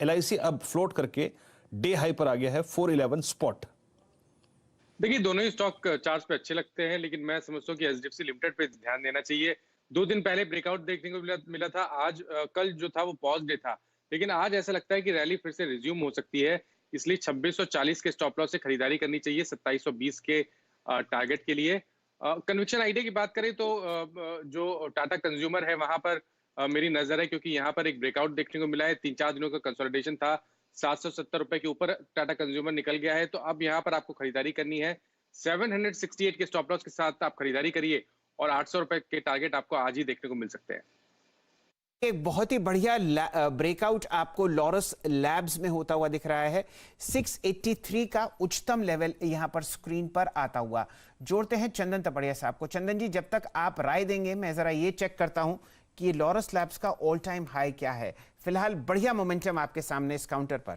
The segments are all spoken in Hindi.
LIC अब फ्लोट करके डे हाई पर आ गया है 411 स्पॉट। देखिए, दोनों ही स्टॉक चार्ट्स पे अच्छे लगते हैं, लेकिन मैं समझता हूँ कि एचडीएफसी लिमिटेड पे ध्यान देना चाहिए। 2 दिन पहले ब्रेकआउट देखने को मिला था। आज कल जो था वो पॉज डे था, लेकिन आज ऐसा लगता है कि रैली फिर से रिज्यूम हो सकती है। इसलिए 2640 के स्टॉप लॉस से खरीदारी करनी चाहिए 2720 के टारगेट के लिए। कन्विक्शन आइडिया की बात करें तो जो टाटा कंज्यूमर है वहां पर मेरी नजर है, क्योंकि यहाँ पर एक ब्रेकआउट देखने को मिला है। 3-4 दिनों का कंसोलिडेशन था, 770 रुपए के ऊपर टाटा कंज्यूमर निकल गया है। तो अब यहाँ पर आपको खरीदारी करनी है। 768 के स्टॉप लॉस के साथ आप खरीदारी करिए और 800 रुपए के टारगेट आपको आज ही देखने को मिल सकते हैं। एक बहुत ही बढ़िया ब्रेकआउट आपको लॉरस लैब्स में होता हुआ दिख रहा है। 683 का उच्चतम लेवल यहां पर स्क्रीन पर आता हुआ। जोड़ते हैं चंदन तपड़िया साहब को। चंदन जी, जब तक आप राय देंगे मैं जरा ये चेक करता हूं कि लॉरस लैब्स का ऑल टाइम हाई क्या है। फिलहाल बढ़िया मोमेंटम आपके सामने इस काउंटर पर।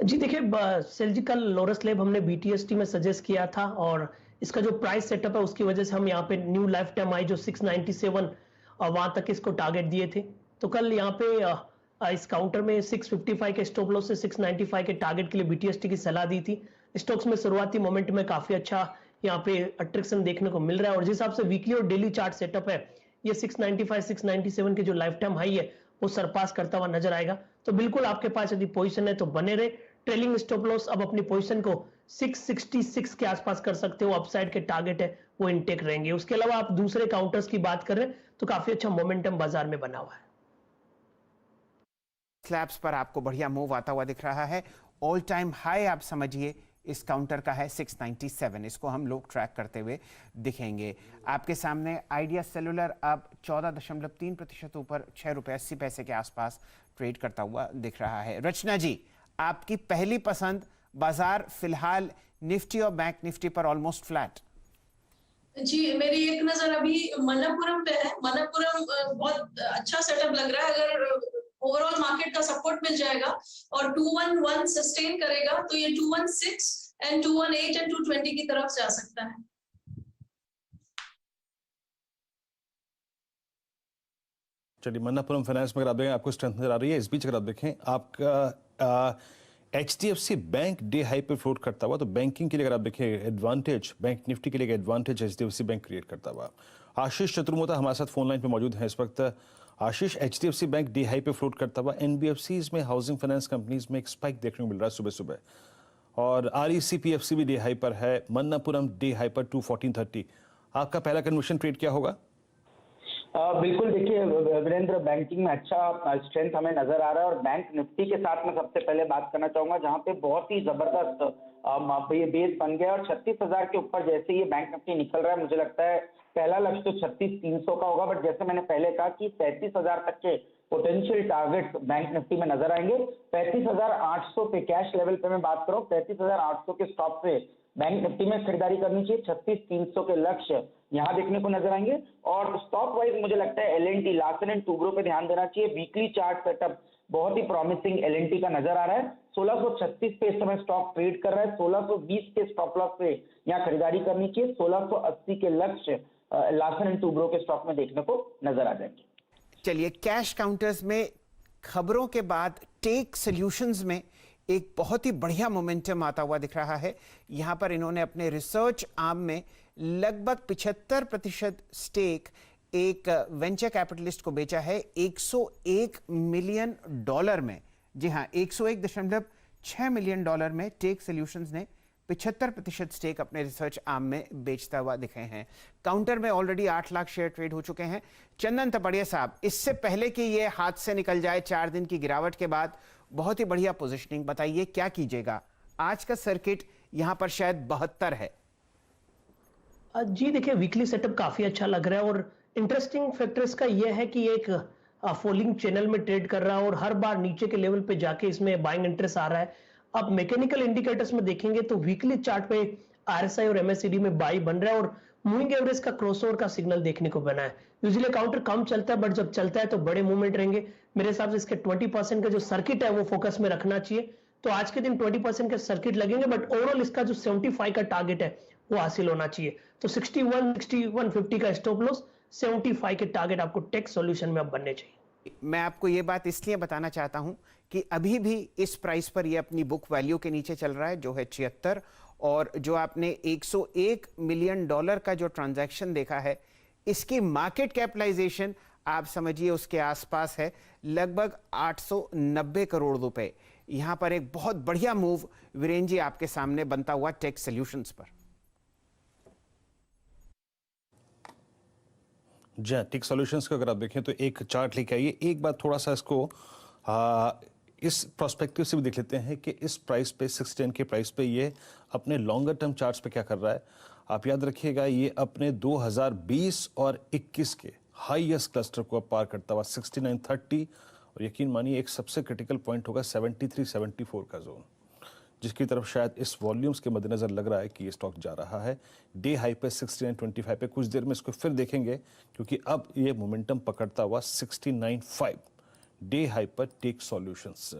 जी देखिए, सर्जिकल लॉरस लैब हमने BTST में सजेस्ट किया था और इसका जो प्राइस सेटअप है उसकी वजह से हम यहाँ पे न्यू लाइफ टाइम हाई जो 697 वहां तक इसको टारगेट दिए थे। तो कल यहाँ पे इस काउंटर में 655 के स्टॉप लॉस से 695 के टारगेट के लिए BTST की सलाह दी थी। स्टॉक्स में शुरुआती मोमेंटम में काफी अच्छा यहाँ पे अट्रैक्शन देखने को मिल रहा है और जिस हिसाब से वीकली और डेली चार्ट सेटअप है, ये 695 697 के जो लाइफ टाइम हाई है वो सरपास करता हुआ नजर आएगा। तो बिल्कुल आपके पास यदि पोजीशन है तो बने रहे। ट्रेलिंग स्टॉप लॉस अब अपनी पोजीशन को 666 के आसपास कर सकते हो। अपसाइड के टारगेट है वो इनटेक रहेंगे। उसके अलावा आप दूसरे काउंटर्स की बात करें तो काफी अच्छा मोमेंटम बाजार में बना हुआ है। स्लैब्स पर आपको बढ़िया मूव आता हुआ दिख रहा है। ऑल टाइम हाई आप समझिए इस काउंटर का है 697। इसको हम लोग ट्रैक करते हुए दिखेंगे। आपके सामने आइडिया सेलुलर अब 14.3% ऊपर 6 रुपये 80 पैसे के आसपास ट्रेड करता हुआ दिख रहा है। रचना जी, आपकी पहली पसंद बाजार फिलहाल निफ्टी और बैंक निफ्टी पर ऑलमोस्ट फ्लैट। जी, मेरी एक नजर अभी मणप्पुरम पे है। मणप्पुरम बहुत अच्छा सेटअप लग रहा है। अगर ओवरऑल मार्केट का सपोर्ट मिल जाएगा और 211 सस्टेन करेगा तो ये 216 एंड 218 एंड 220 की तरफ जा सकता है। चलिए, मन्नापुरम फाइनेंस में अगर आप देखें आपको स्ट्रेंथ नजर आ रही है। इस बीच अगर आप देखें आपका HDFC बैंक डे हाई पे फ्लोट करता हुआ, तो बैंकिंग के लिए अगर आप देखें एडवांटेज, बैंक निफ्टी के लिए एडवांटेज HDFC बैंक क्रिएट करता हुआ। आशीष चतुर्मोता हमारे साथ फोन लाइन पे मौजूद हैं इस वक्त। आशीष, HDFC बैंक डे हाई पे फ्लोट करता हुआ, NBFCs में, हाउसिंग फाइनेंस कंपनीज में एक स्पाइक देखने को मिल रहा है सुबह सुबह, और REC PFC भी डे हाई पर है, मन्नापुरम डे हाई पर 214.30। आपका पहला कन्वर्शन ट्रेड क्या होगा? बिल्कुल, देखिए वीरेंद्र, बैंकिंग में अच्छा स्ट्रेंथ हमें नजर आ रहा है और बैंक निफ्टी के साथ मैं सबसे पहले बात करना चाहूंगा जहां पे बहुत ही जबरदस्त ये बेस बन गया और 36,000 के ऊपर जैसे ये बैंक निफ्टी निकल रहा है, मुझे लगता है पहला लक्ष्य तो 36,300 का होगा। बट जैसे मैंने पहले कहा कि 37,000 तक के पोटेंशियल टारगेट बैंक निफ्टी में नजर आएंगे। 35,800 पे कैश लेवल पे मैं बात करूं, 35,800 के स्टॉप पे बैंक निफ्टी में खरीदारी करनी चाहिए। 36,300 के लक्ष्य यहां देखने को नजर आएंगे। और स्टॉक वाइज मुझे लगता है L&T, लार्सन एंड टुब्रो पे ध्यान देना चाहिए। वीकली चार्ट सेटअप बहुत ही प्रॉमिसिंग L&T का नजर आ रहा है। 1636 पे इस समय स्टॉक ट्रेड कर रहा है। 1620 के स्टॉप लॉस पे यहाँ खरीदारी करनी चाहिए। 1680 के लक्ष्य लार्सन एंड टुब्रो के स्टॉक में देखने को नजर आ जाएंगे। चलिए, कैश काउंटर्स में खबरों के बाद टेक सॉल्यूशंस में एक बहुत ही बढ़िया मोमेंटम आता हुआ दिख रहा है। यहां पर इन्होंने अपने रिसर्च आर्म में लगभग 75% स्टेक एक वेंचर कैपिटलिस्ट को बेचा है $101 मिलियन में। जी हां, $101.6 मिलियन में टेक सॉल्यूशंस ने 75% स्टेक अपने रिसर्च आर्म में बेचता हुआ दिखे हैं। काउंटर में ऑलरेडी 8 लाख शेयर ट्रेड हो चुके हैं। चंदन तपड़िया साहब, इससे पहले कि ये हाथ से निकल जाए 4 दिन की गिरावट के बाद, बहुत ही बढ़िया पोजीशनिंग, बताइए क्या कीजिएगा? आज का सर्किट यहां पर शायद 72 है। जी देखिए, वीकली सेटअप काफी अच्छा लग रहा है और इंटरेस्टिंग फैक्टर इसका यह है कि एक फॉलिंग चैनल में ट्रेड कर रहा है और हर बार नीचे के लेवल पे जाके इसमें बाइंग इंटरेस्ट आ रहा है। आप मैकेनिकल इंडिकेटर्स में देखेंगे तो वीकली चार्ट पे RSI और MACD में बाई बन रहा है और मूविंग एवरेज का क्रॉसओवर का सिग्नल देखने को बना है। यूजुअली काउंटर कम चलता है, बट जब चलता है तो बड़े मूवमेंट रहेंगे। मेरे हिसाब से इसके 20% का जो सर्किट है वो फोकस में रखना चाहिए। तो आज के दिन 20% के सर्किट लगेंगे, बट ओवरऑल इसका जो 75 का टारगेट है वो हासिल होना चाहिए। तो 61, 6150 का स्टॉप लॉस, 75 के टारगेट आपको टेक सॉल्यूशन में अब बनने चाहिए। मैं आपको ये बात इसलिए बताना चाहता हूं कि अभी भी इस प्राइस पर ये अपनी बुक वैल्यू के नीचे चल रहा है, जो है 76, और जो आपने 101 मिलियन डॉलर का जो ट्रांजैक्शन देखा है, इसकी मार्केट कैपिटलाइजेशन आप समझिए उसके आसपास है, लगभग 890 करोड़ रुपए। यहां पर एक बहुत बढ़िया मूव वीरेन जी आपके सामने बनता हुआ टेक सॉल्यूशंस पर। जी, टेक सॉल्यूशंस को अगर आप देखें तो एक चार्ट लेके आइए। एक बात थोड़ा सा इसको इस प्रोस्पेक्टिव से भी देख लेते हैं कि इस प्राइस पे 610 के प्राइस पे ये अपने लॉन्गर टर्म चार्ट्स पे क्या कर रहा है। आप याद रखिएगा, ये अपने 2020 और 21 के हाईएस्ट क्लस्टर को पार करता हुआ 6930, और यकीन मानिए एक सबसे क्रिटिकल पॉइंट होगा 73-74 का जोन, जिसकी तरफ शायद इस वॉल्यूम्स के मद्देनजर लग रहा है कि ये स्टॉक जा रहा है। डे हाई पे 6925 पे, कुछ देर में इसको फिर देखेंगे क्योंकि अब ये मोमेंटम पकड़ता हुआ 695 डे हाई पर टेक सॉल्यूशंस।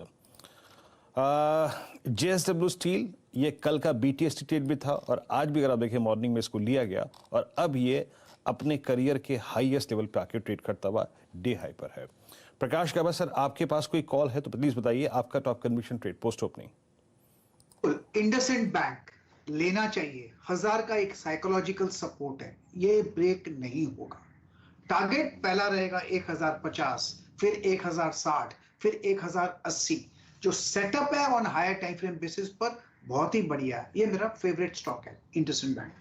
JSW स्टील, ये कल का BTST ट्रेड भी था और आज भी अगर आप देखें मॉर्निंग में इसको लिया गया और अब ये अपने करियर के हाईएस्ट लेवल पे आके ट्रेड करता हुआ डे हाई पर है। प्रकाश गाबा सर, आपके पास कोई कॉल है तो प्लीज बताइए आपका top conviction trade post opening. IndusInd bank लेना चाहिए, 1000 का एक साइकोलॉजिकल सपोर्ट है, ये ब्रेक नहीं होगा। टारगेट पहला रहेगा 1050, फिर 1060, फिर 1080। जो सेटअप है on higher time frame basis पर बहुत ही बढ़िया है। ये मेरा फेवरेट स्टॉक है इंडसइंड बैंक।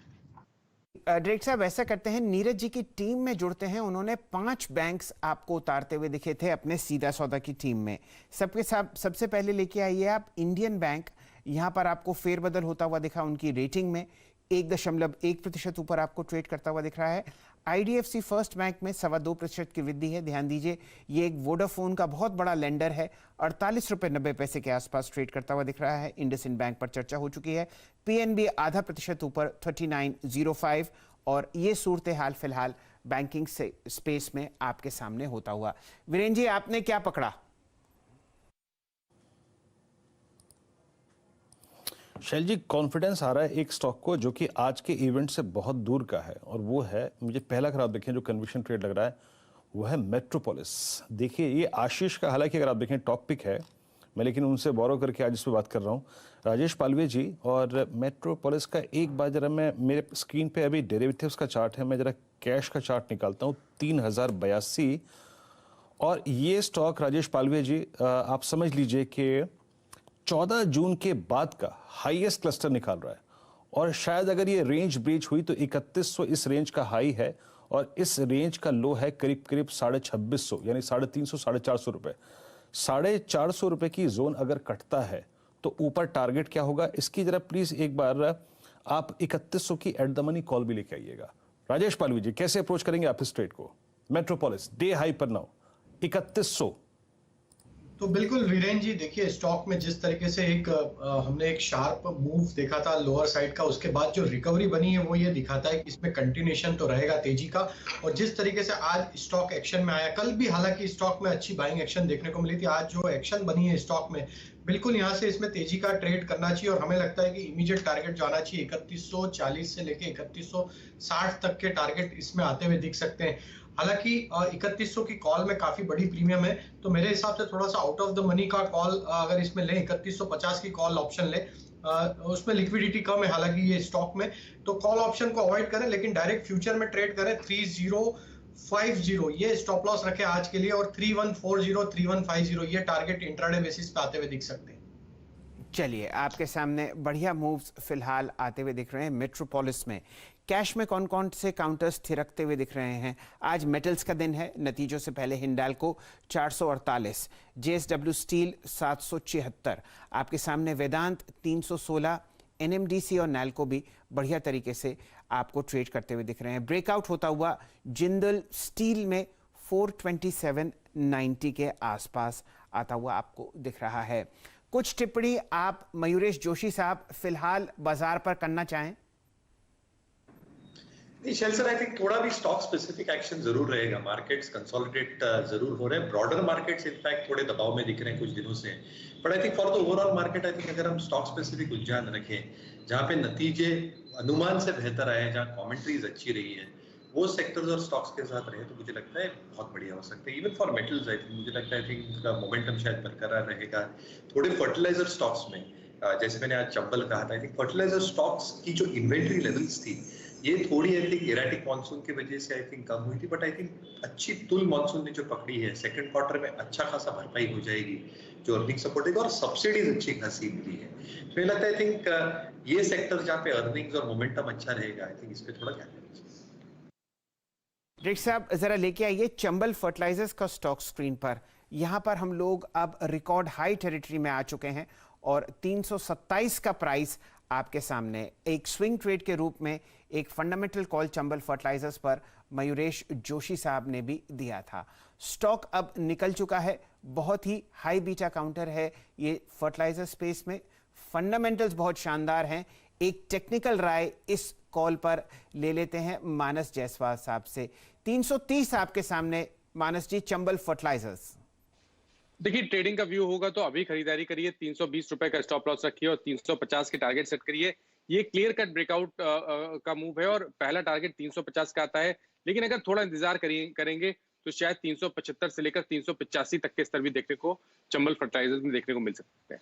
डायरेक्टर साहब, ऐसा करते हैं, नीरज जी की टीम में जुड़ते हैं। उन्होंने 5 बैंक्स आपको उतारते हुए दिखे थे अपने सीधा सौदा की टीम में। सबके साथ सबसे पहले लेके आइए आप इंडियन बैंक। यहाँ पर आपको फेरबदल होता हुआ दिखा उनकी रेटिंग में, 1.1% ऊपर आपको ट्रेड करता हुआ दिख रहा है। IDFC फर्स्ट बैंक में 2.25% की वृद्धि है। ध्यान दीजिए, ये एक वोडाफोन का बहुत बड़ा लेंडर है, 48.90 के आसपास ट्रेड करता हुआ दिख रहा है। इंडसइंड बैंक पर चर्चा हो चुकी है। PNB 0.5% ऊपर 39.05, और ये सूरत हाल फिलहाल बैंकिंग से स्पेस में आपके सामने होता हुआ। वीरेन जी, आपने क्या पकड़ा? शैल जी, कॉन्फिडेंस आ रहा है एक स्टॉक को जो कि आज के इवेंट से बहुत दूर का है, और वो है, मुझे पहला अगर आप देखें जो कन्विक्शन ट्रेड लग रहा है वो है मेट्रोपोलिस। देखिए, ये आशीष का, हालांकि अगर आप देखें टॉप पिक है, मैं लेकिन उनसे बोरो करके आज इस पर बात कर रहा हूँ, राजेश पालवे जी। और मेट्रोपोलिस का एक बार जरा मैं, मेरे स्क्रीन पे अभी डेरिवेटिव्स का चार्ट है, मैं जरा कैश का चार्ट निकालता हूँ, 3082, और ये स्टॉक राजेश पालवे जी आप समझ लीजिए कि 14 जून के बाद का हाईएस्ट क्लस्टर निकाल रहा है, और शायद अगर ये रेंज ब्रीच हुई तो 3100 इस रेंज का हाई है, और इस रेंज का लो है करीब करीब 2650, यानी 350-450 रुपए। 450 रुपए की जोन अगर कटता है तो ऊपर टारगेट क्या होगा, इसकी जरा प्लीज एक बार आप 3100 की एट द मनी कॉल भी लेके आइएगा। राजेश पालवी जी, कैसे अप्रोच करेंगे आप इस ट्रेड को? मेट्रोपोलिस डे हाई पर नाउ 3100। तो बिल्कुल वीरेन जी, देखिए स्टॉक में जिस तरीके से हमने एक शार्प मूव देखा था लोअर साइड का, उसके बाद जो रिकवरी बनी है वो ये दिखाता है कि इसमें कंटिन्यूएशन तो रहेगा तेजी का। और जिस तरीके से आज स्टॉक एक्शन में आया, कल भी हालांकि स्टॉक में अच्छी बाइंग एक्शन देखने को मिली थी, आज जो एक्शन बनी है स्टॉक में, बिल्कुल यहाँ से इसमें तेजी का ट्रेड करना चाहिए। और हमें लगता है कि इमीडिएट टारगेट जाना चाहिए 3140 से लेके 3160 तक के टारगेट इसमें आते हुए दिख सकते हैं। हालांकि 3100 की कॉल में काफी बड़ी प्रीमियम है, तो मेरे हिसाब से थोड़ा सा आउट ऑफ द मनी का कॉल अगर इसमें ले, 3150 की कॉल ऑप्शन ले, उसमें लिक्विडिटी कम है हालांकि ये स्टॉक में, तो कॉल ऑप्शन को अवॉइड करें, लेकिन डायरेक्ट फ्यूचर में ट्रेड करें। 3050 ये स्टॉप लॉस रखे आज के लिए, और 3140 3150 ये टारगेट इंट्राडे बेसिस पे आते हुए दिख सकते हैं। चलिए, आपके सामने बढ़िया मूव्स फिलहाल आते हुए दिख रहे हैं मेट्रोपोलिस में। कैश में कौन कौन से काउंटर्स थिरकते हुए दिख रहे हैं? आज मेटल्स का दिन है, नतीजों से पहले हिंडाल्को 448, JSW स्टील 776, आपके सामने वेदांत 316, NMDC और नैल्को भी बढ़िया तरीके से आपको ट्रेड करते हुए दिख रहे हैं। ब्रेकआउट होता हुआ जिंदल स्टील में 427.90 के आसपास आता हुआ आपको दिख रहा है। कुछ टिप्पणी आप मयूरेश जोशी साहब फिलहाल बाजार पर करना चाहें? शैल सर, आई थिंक थोड़ा भी स्टॉक स्पेसिफिक एक्शन जरूर रहेगा। मार्केट्स कंसोलिडेट जरूर हो रहे हैं, ब्रॉडर मार्केट्स इनफैक्ट थोड़े दबाव में दिख रहे हैं कुछ दिनों से, but I think for the overall market, I think अगर हम स्टॉक स्पेसिफिक रुझान रखें, जहां पे नतीजे अनुमान से बेहतर आए, जहां कमेंट्रीज अच्छी रही है, वो सेक्टर्स और स्टॉक्स के साथ रहे तो मुझे लगता है बहुत बढ़िया हो सकता है। Even for metals I think मुझे लगता है आई थिंक मोमेंटम शायद बरकरार रहेगा। थोड़े फर्टिलाइजर स्टॉक्स में जैसे मैंने आज चंबल कहा था, आई थिंक फर्टिलाइजर स्टॉक्स की जो इन्वेंट्री लेवल्स थी ये थोड़ी आई थिंक इरेटिक मानसून की वजह से आई थिंक कम हुई थी, बट आई थिंक अच्छी तुल मानसून ने जो पकड़ी है सेकंड क्वार्टर में अच्छा खासा भरपाई हो जाएगी जो अर्निंग सपोर्ट देगा, और सब्सिडीज अच्छी खासी मिली है। तो मुझे लगता है आई थिंक ये सेक्टर जहाँ पे अर्निंग्स और मोमेंटम अच्छा रहेगा, आई थिंक इस पे थोड़ा ध्यान देना चाहिए। रेख साहब जरा लेके आइए चंबल फर्टिलाइजर्स का स्टॉक स्क्रीन पर। यहाँ पर हम लोग अब रिकॉर्ड हाई टेरिटरी में आ चुके हैं और 327 का प्राइस आपके सामने। एक स्विंग ट्रेड के रूप में एक फंडामेंटल कॉल चंबल फर्टिलाइजर्स पर मयूरेश जोशी साहब ने भी दिया था। स्टॉक अब निकल चुका है, बहुत ही हाई बीटा काउंटर है ये फर्टिलाइजर स्पेस में, फंडामेंटल्स बहुत शानदार हैं। एक टेक्निकल राय इस कॉल पर ले लेते हैं मानस जायसवाल साहब से। 330 आपके सामने मानस जी, चंबल फर्टिलाइजर्स। देखिए ट्रेडिंग का व्यू होगा तो अभी खरीदारी करिए, 320 रुपए का स्टॉप लॉस रखिए और 350 के टारगेट सेट करिए। ये क्लियर कट ब्रेकआउट का मूव है और पहला टारगेट 350 का आता है, लेकिन अगर थोड़ा इंतजार करेंगे तो शायद 375 से लेकर 385 तक के स्तर भी देखने को चंबल फर्टिलाइजर्स में देखने को मिल सकते हैं।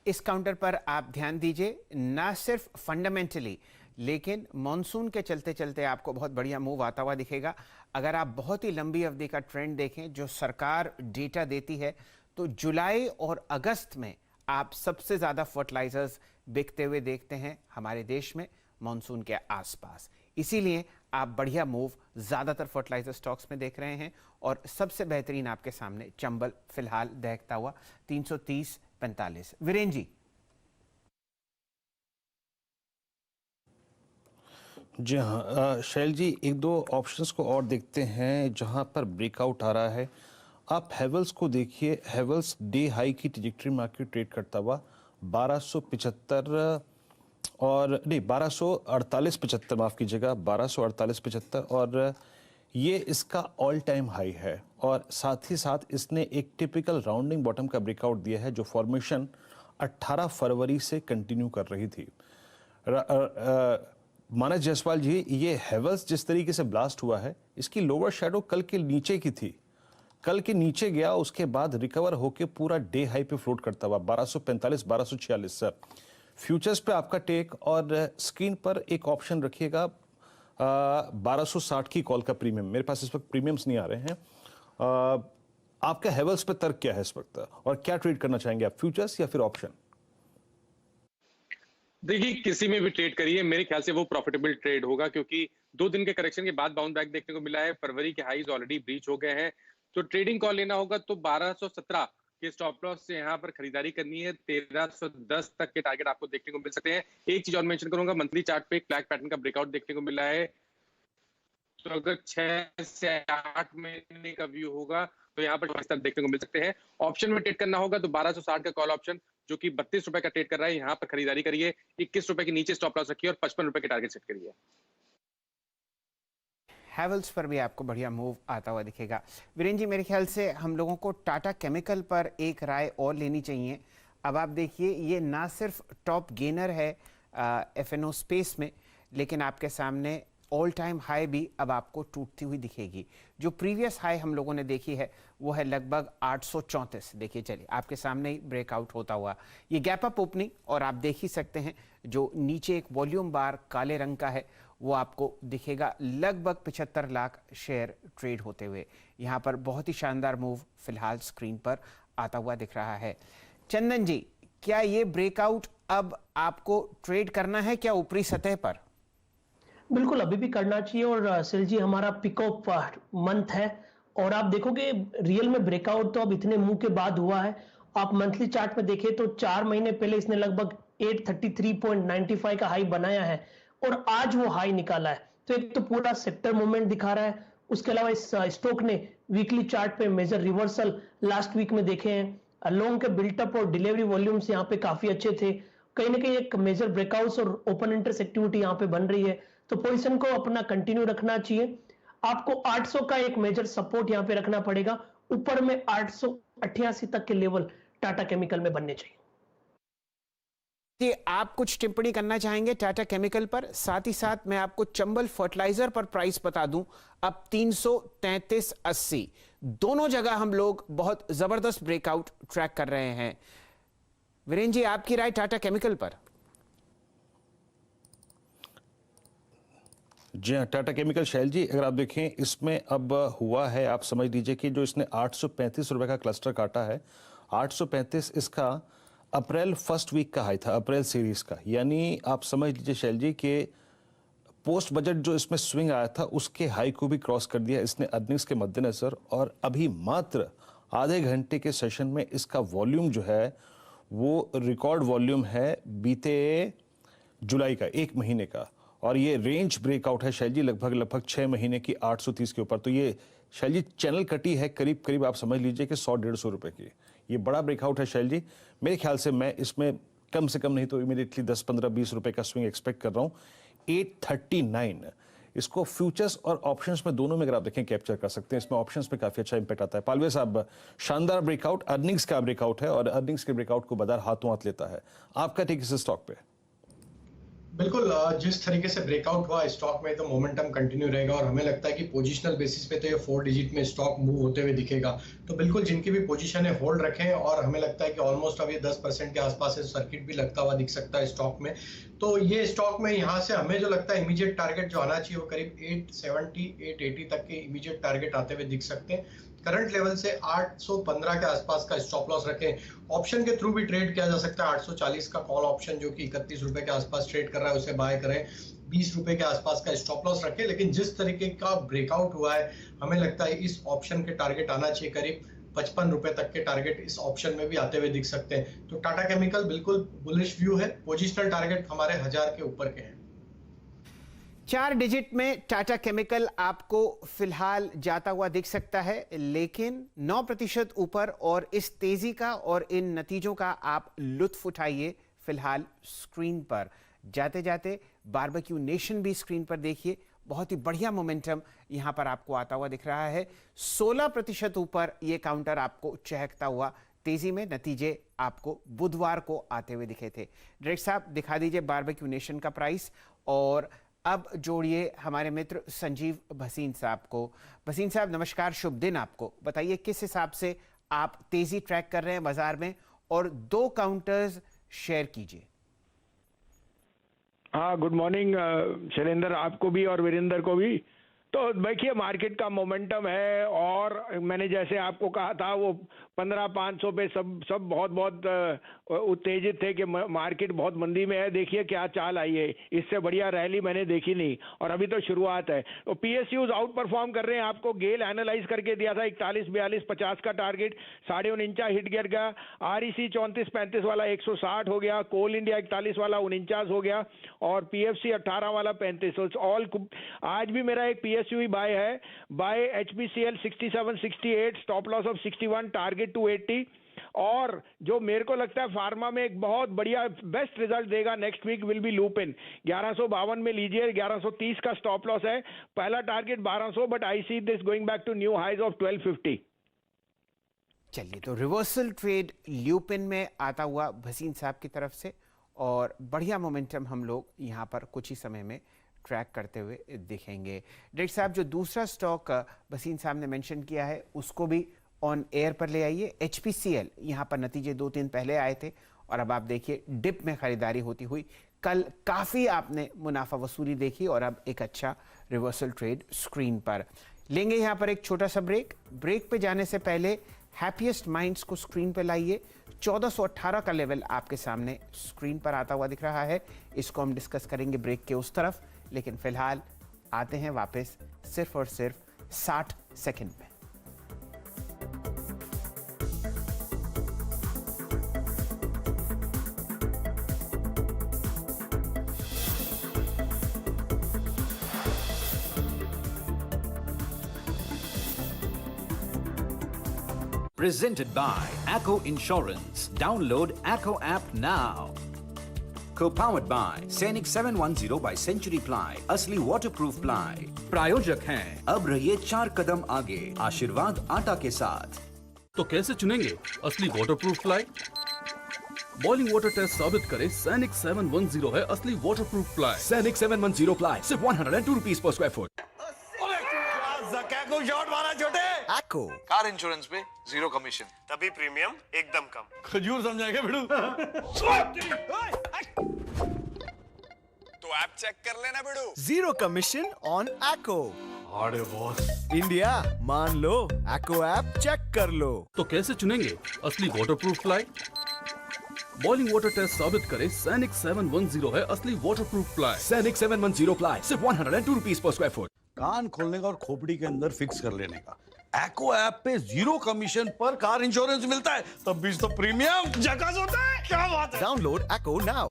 इस काउंटर पर आप ध्यान दीजिए, ना सिर्फ फंडामेंटली लेकिन मॉनसून के चलते चलते आपको बहुत बढ़िया मूव आता हुआ दिखेगा। अगर आप बहुत ही लंबी अवधि का ट्रेंड देखें जो सरकार डेटा देती है तो जुलाई और अगस्त में आप सबसे ज़्यादा फर्टिलाइजर्स बिकते हुए देखते हैं हमारे देश में मॉनसून के आसपास। इसीलिए आप बढ़िया मूव ज़्यादातर फर्टिलाइजर स्टॉक्स में देख रहे हैं और सबसे बेहतरीन आपके सामने चंबल फिलहाल दहकता हुआ 330-45। वीरेन जी। जी हाँ शैल जी, एक दो ऑप्शंस को और देखते हैं जहां पर ब्रेकआउट आ रहा है। आप हेवल्स को देखिए, हेवल्स डे हाई की ट्रैजेक्टरी मार्केट ट्रेड करता हुआ 1275 और नहीं 1248-75, माफ़ कीजिएगा 1248-75, और ये इसका ऑल टाइम हाई है। और साथ ही साथ इसने एक टिपिकल राउंडिंग बॉटम का ब्रेकआउट दिया है जो फॉर्मेशन 18 फरवरी से कंटिन्यू कर रही थी। मानस जायसवाल जी, ये हेवल्स जिस तरीके से ब्लास्ट हुआ है इसकी लोअर शैडो कल के नीचे की थी, कल के नीचे गया, उसके बाद रिकवर होके पूरा डे हाई पे फ्लोट करता हुआ 1245-1246 सर। फ्यूचर्स पे आपका टेक, और स्क्रीन पर एक ऑप्शन रखिएगा 1260 की कॉल का प्रीमियम। मेरे पास इस वक्त प्रीमियम्स नहीं आ रहे हैं। आपका हेवल्स पे तर्क क्या है इस वक्त और क्या ट्रेड करना चाहेंगे आप, फ्यूचर्स या फिर ऑप्शन? देखिए किसी में भी ट्रेड करिए, मेरे ख्याल से वो प्रॉफिटेबल ट्रेड होगा क्योंकि 2 दिन के करेक्शन के बाद बाउंस बैक देखने को मिला है। फरवरी के हाईज ऑलरेडी ब्रीच हो गए हैं, तो ट्रेडिंग कॉल लेना होगा तो 1217 के स्टॉप लॉस से यहाँ पर खरीदारी करनी है। 1310 तक के टारगेट आपको देखने को मिल सकते हैं। एक चीज और मेंशन करूंगा, मंथली चार्ट पे एक फ्लैग पैटर्न का ब्रेकआउट देखने को मिला है, तो अगर 6 से 8 महीने का व्यू होगा तो यहाँ पर इस तरह देखने को मिल सकते हैं। ऑप्शन में ट्रेड करना होगा तो 1260 का कॉल ऑप्शन जो कि 32 रुपए का ट्रेड कर रहा है, यहाँ पर खरीदारी करिए। 21 रुपए के नीचे स्टॉप लॉस रखिए और 55 रुपए के टारगेट सेट करिए। हैवल्स पर भी आपको बढ़िया मूव आता हुआ दिखेगा। वीरेन जी, मेरे ख्याल से हम लोगों को टाटा केमिकल पर एक राय और लेनी चाहिए। अब आप देखिए, ये ना सिर्फ टॉप गेनर है एफएनओ स्पेस में, लेकिन आपके सामने ऑल टाइम हाई भी अब आपको टूटती हुई दिखेगी। जो प्रीवियस हाई हम लोगों ने देखी है वो है लगभग 834। देखिए चलिए आपके सामने ही ब्रेकआउट होता हुआ ये गैप अप ओपनिंग, और आप देख ही सकते हैं जो नीचे एक वॉल्यूम बार काले रंग का है वो आपको दिखेगा। लगभग 75 लाख शेयर ट्रेड होते हुए यहाँ पर बहुत ही शानदार मूव फिलहाल स्क्रीन पर आता हुआ दिख रहा है। चंदन जी, क्या ये ब्रेकआउट अब आपको ट्रेड करना है क्या ऊपरी सतह पर? बिल्कुल अभी भी करना चाहिए। और सेल जी, हमारा पिकअप मंथ है और आप देखोगे रियल में ब्रेकआउट तो अब इतने मुंह के बाद हुआ है। आप मंथली चार्ट में देखें तो 4 महीने पहले इसने लगभग 833.95 का हाई बनाया है और आज वो हाई निकाला है। तो एक तो पूरा सेक्टर मूवमेंट दिखा रहा है, उसके अलावा इस स्टॉक ने वीकली चार्ट पे मेजर रिवर्सल लास्ट वीक में देखे हैं। लॉन्ग के बिल्टअप और डिलीवरी वॉल्यूम्स यहाँ पे काफी अच्छे थे। कहीं ना कहीं एक मेजर ब्रेकआउट्स और ओपन इंटरेस्ट एक्टिविटी यहाँ पे बन रही है, तो पोजीशन को अपना कंटिन्यू रखना चाहिए। आपको 800 का एक मेजर सपोर्ट यहाँ पे रखना पड़ेगा, ऊपर में 888 तक के लेवल टाटा केमिकल में बनने चाहिए। कि आप कुछ टिप्पणी करना चाहेंगे टाटा केमिकल पर? साथ ही साथ मैं आपको चंबल फर्टिलाइजर पर प्राइस बता दूं, अब 333.80 दोनों जगह हम लोग बहुत जबरदस्त ब्रेकआउट ट्रैक कर रहे हैं। वीरेंद्र जी, आपकी राय टाटा केमिकल पर? जी हाँ, टाटा केमिकल शैल जी, अगर आप देखें इसमें अब हुआ है, आप समझ लीजिए कि जो इसने 835 रुपए का क्लस्टर काटा है, 835 इसका अप्रैल फर्स्ट वीक का हाई था, अप्रैल सीरीज का। यानी आप समझ लीजिए शैल जी कि पोस्ट बजट जो इसमें स्विंग आया था उसके हाई को भी क्रॉस कर दिया इसने अर्निंग्स के मद्देनजर। और अभी मात्र आधे घंटे के सेशन में इसका वॉल्यूम जो है वो रिकॉर्ड वॉल्यूम है बीते जुलाई का, 1 महीने का। और ये रेंज ब्रेकआउट है शैल जी लगभग 6 महीने की 830 के ऊपर। तो ये शैल जी चैनल कटी है करीब आप समझ लीजिए कि 100-150 रुपए की। ये बड़ा ब्रेकआउट है शैल जी। मेरे ख्याल से मैं इसमें कम से कम नहीं तो इमीडिएटली 10-15-20 रुपए का स्विंग एक्सपेक्ट कर रहा हूँ। 839 इसको फ्यूचर्स और ऑप्शंस में दोनों में अगर आप देखें कैप्चर कर सकते हैं। इसमें ऑप्शंस में काफी अच्छा इंपैक्ट आता है। पालवे साहब, शानदार ब्रेकआउट, अर्निंग्स का ब्रेकआउट है और अर्निंग्स के ब्रेकआउट को बाजार हाथों हाथ लेता है। आपका टेक इस स्टॉक पे? बिल्कुल, जिस तरीके से ब्रेकआउट हुआ स्टॉक में तो मोमेंटम कंटिन्यू रहेगा और हमें लगता है कि पोजीशनल बेसिस पे तो ये 4 डिजिट में स्टॉक मूव होते हुए दिखेगा। तो बिल्कुल जिनकी भी पोजीशन है होल्ड रखें और हमें लगता है कि ऑलमोस्ट अब ये 10% के आसपास से सर्किट भी लगता हुआ दिख सकता है स्टॉक में। तो ये स्टॉक में यहाँ से हमें जो लगता है इमीडिएट टारगेट जो आना चाहिए वो करीब 870-880 तक के इमीडिएट टारगेट आते हुए दिख सकते हैं। करंट लेवल से 815 के आसपास का स्टॉप लॉस रखें। ऑप्शन के थ्रू भी ट्रेड किया जा सकता है। 840 का कॉल ऑप्शन जो कि 31 रुपए के आसपास ट्रेड कर रहा है उसे बाय करें। 20 रुपए के आसपास का स्टॉप लॉस रखें। लेकिन जिस तरीके का ब्रेकआउट हुआ है हमें लगता है इस ऑप्शन के टारगेट आना चाहिए, करीब 55 रुपए तक के टारगेट इस ऑप्शन में भी आते हुए दिख सकते हैं। तो टाटा केमिकल बिल्कुल बुलिश व्यू है। पोजिशनल टारगेट हमारे 1000 के ऊपर के हैं। 4 डिजिट में टाटा केमिकल आपको फिलहाल जाता हुआ दिख सकता है, लेकिन 9% ऊपर। और इस तेजी का और इन नतीजों का आप लुत्फ उठाइए फिलहाल स्क्रीन पर। जाते जाते बारबेक्यू नेशन भी स्क्रीन पर देखिए, बहुत ही बढ़िया मोमेंटम यहां पर आपको आता हुआ दिख रहा है। 16% ऊपर ये काउंटर आपको चहकता हुआ तेजी में। नतीजे आपको बुधवार को आते हुए दिखे थे। डायरेक्टर साहब, दिखा दीजिए बारबेक्यू नेशन का प्राइस। और अब जोड़िए हमारे मित्र संजीव भसीन साहब को। भसीन साहब नमस्कार, शुभ दिन आपको। बताइए किस हिसाब से आप तेजी ट्रैक कर रहे हैं बाजार में, और 2 काउंटर्स शेयर कीजिए। हाँ, गुड मॉर्निंग शैलेंद्र, आपको भी और वीरेंद्र को भी। तो देखिए मार्केट का मोमेंटम है और मैंने जैसे आपको कहा था वो 15,500 पे सब बहुत उत्तेजित थे कि मार्केट बहुत मंदी में है। देखिए क्या चाल आई है, इससे बढ़िया रैली मैंने देखी नहीं और अभी तो शुरुआत है। तो पीएसयूज आउट परफॉर्म कर रहे हैं। आपको गेल एनालाइज करके दिया था 41, 42, 50 का टारगेट, 49.5 हिट गिर गया। आरईसी 34, 35 वाला 160 हो गया। कोल इंडिया 41 वाला 49 हो गया और पीएफसी 18 वाला 35। ऑल आज भी मेरा एक पीएसयू बाय है, buy HPCL 67, 68, stop loss of 61, target 280। और जो मेरे को लगता है फार्मा में एक बहुत बढ़िया बेस्ट रिजल्ट देगा next week will be Lupin. 1152 में लीजिए, 1130 का स्टॉप लॉस है। पहला target 1200, but I see this going back to new highs of 1250। चलिए, तो रिवर्सल ट्रेड ल्यूपिन में आता हुआ भसीन साहब की तरफ से, और बढ़िया मोमेंटम हम लोग यहाँ पर कुछ ही समय में ट्रैक करते हुए दिखेंगे। डायरेक्टर साहब, जो दूसरा स्टॉक भसीन साहब ने मेंशन किया है उसको भी ऑन एयर पर ले आइए। एचपीसीएल, यहाँ पर नतीजे 2-3 पहले आए थे और अब आप देखिए डिप में खरीदारी होती हुई। कल काफ़ी आपने मुनाफा वसूली देखी और अब एक अच्छा रिवर्सल ट्रेड स्क्रीन पर। लेंगे यहाँ पर एक छोटा सा ब्रेक पे जाने से पहले हैप्पीएस्ट माइंड्स को स्क्रीन पे लाइए। 1418 का लेवल आपके सामने स्क्रीन पर आता हुआ दिख रहा है। इसको हम डिस्कस करेंगे ब्रेक के उस तरफ, लेकिन फिलहाल आते हैं वापस सिर्फ और सिर्फ 60 सेकंड में। Presented by Acco Insurance. Download Acco app now. Co-powered by Scenic 710 by Century Ply. असली waterproof ply. प्रायोजक हैं अब रहिए 4 कदम आगे आशीर्वाद आटा के साथ। तो कैसे चुनेंगे असली waterproof ply? Boiling water test साबित करे सैनिक 710 है असली वाटरप्रूफ प्लाई। सैनिक 710 प्लाई सिर्फ 102 रुपीस पर स्क्वायर फुट। शॉट मारा छोटे। Acko कार इंश्योरेंस पे 0 कमीशन, तभी प्रीमियम एकदम कम। खजूर समझाएगा भिड़ू। तो ऐप चेक कर लेना भिड़ू। 0 कमीशन ऑन Acko। अरे बॉस, इंडिया मान लो, Acko ऐप चेक कर लो। तो कैसे चुनेंगे असली waterproof ply? Boiling water test साबित करे सैनिक 710 है असली वाटरप्रूफ प्लाई। सैनिक 710 प्लाई सिर्फ 102 रुपीस पर स्क्वायर फुट। कान खोलने का और खोपड़ी के अंदर फिक्स कर लेने का। Acko ऐप पे 0 कमीशन पर कार इंश्योरेंस मिलता है, तब भी तो प्रीमियम झकास होता है। क्या बात है। Download Acko now.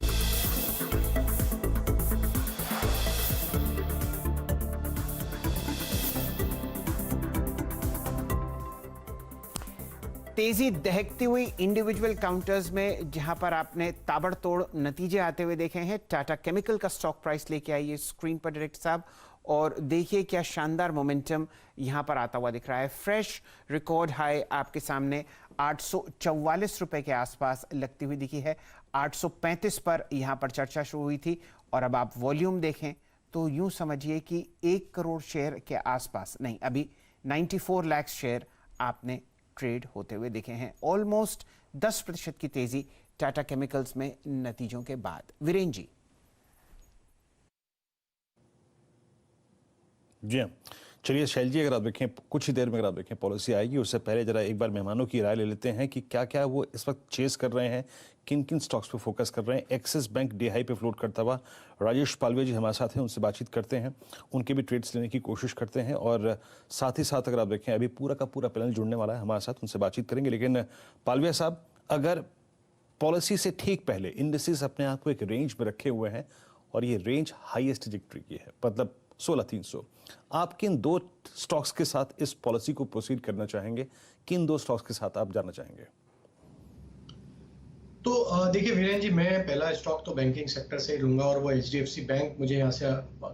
तेजी दहकती हुई इंडिविजुअल काउंटर्स में जहां पर आपने ताबड़तोड़ नतीजे आते हुए देखे हैं। टाटा केमिकल का स्टॉक प्राइस लेके आइए स्क्रीन पर डायरेक्ट साहब, और देखिए क्या शानदार मोमेंटम यहां पर आता हुआ दिख रहा है। फ्रेश रिकॉर्ड हाई आपके सामने 844 रुपए के आसपास लगती हुई दिखी है। 835 पर यहां पर चर्चा शुरू हुई थी, और अब आप वॉल्यूम देखें तो यूं समझिए कि 1 करोड़ शेयर के आसपास, नहीं अभी 94 लाख शेयर आपने ट्रेड होते हुए दिखे हैं। ऑलमोस्ट 10% की तेजी टाटा केमिकल्स में नतीजों के बाद। वीरेन जी। जी हाँ, चलिए शैल जी, अगर आप देखें कुछ ही देर में अगर आप देखें पॉलिसी आएगी, उससे पहले जरा एक बार मेहमानों की राय ले लेते हैं कि क्या क्या वो इस वक्त चेस कर रहे हैं, किन किन स्टॉक्स पे फोकस कर रहे हैं। एक्सिस बैंक डे हाई पे फ्लोट करता हुआ राजेश पालवे जी हमारे साथ हैं, उनसे बातचीत करते हैं, उनके भी ट्रेड्स लेने की कोशिश करते हैं, और साथ ही साथ अगर आप देखें अभी पूरा का पूरा पैनल जुड़ने वाला है हमारे साथ, उनसे बातचीत करेंगे। लेकिन पालवे साहब, अगर पॉलिसी से ठीक पहले इंडिसेस अपने आप को एक रेंज में रखे हुए हैं, और ये रेंज हाईएस्ट ट्रैजेक्टरी की है, मतलब 16,300, आप किन 2 स्टॉक्स के साथ इस पॉलिसी को प्रोसीड करना चाहेंगे? किन 2 स्टॉक्स के साथ आप जाना चाहेंगे? तो देखिए वीरेन जी, मैं पहला स्टॉक तो बैंकिंग सेक्टर से ही लूंगा, और वो HDFC बैंक मुझे यहाँ से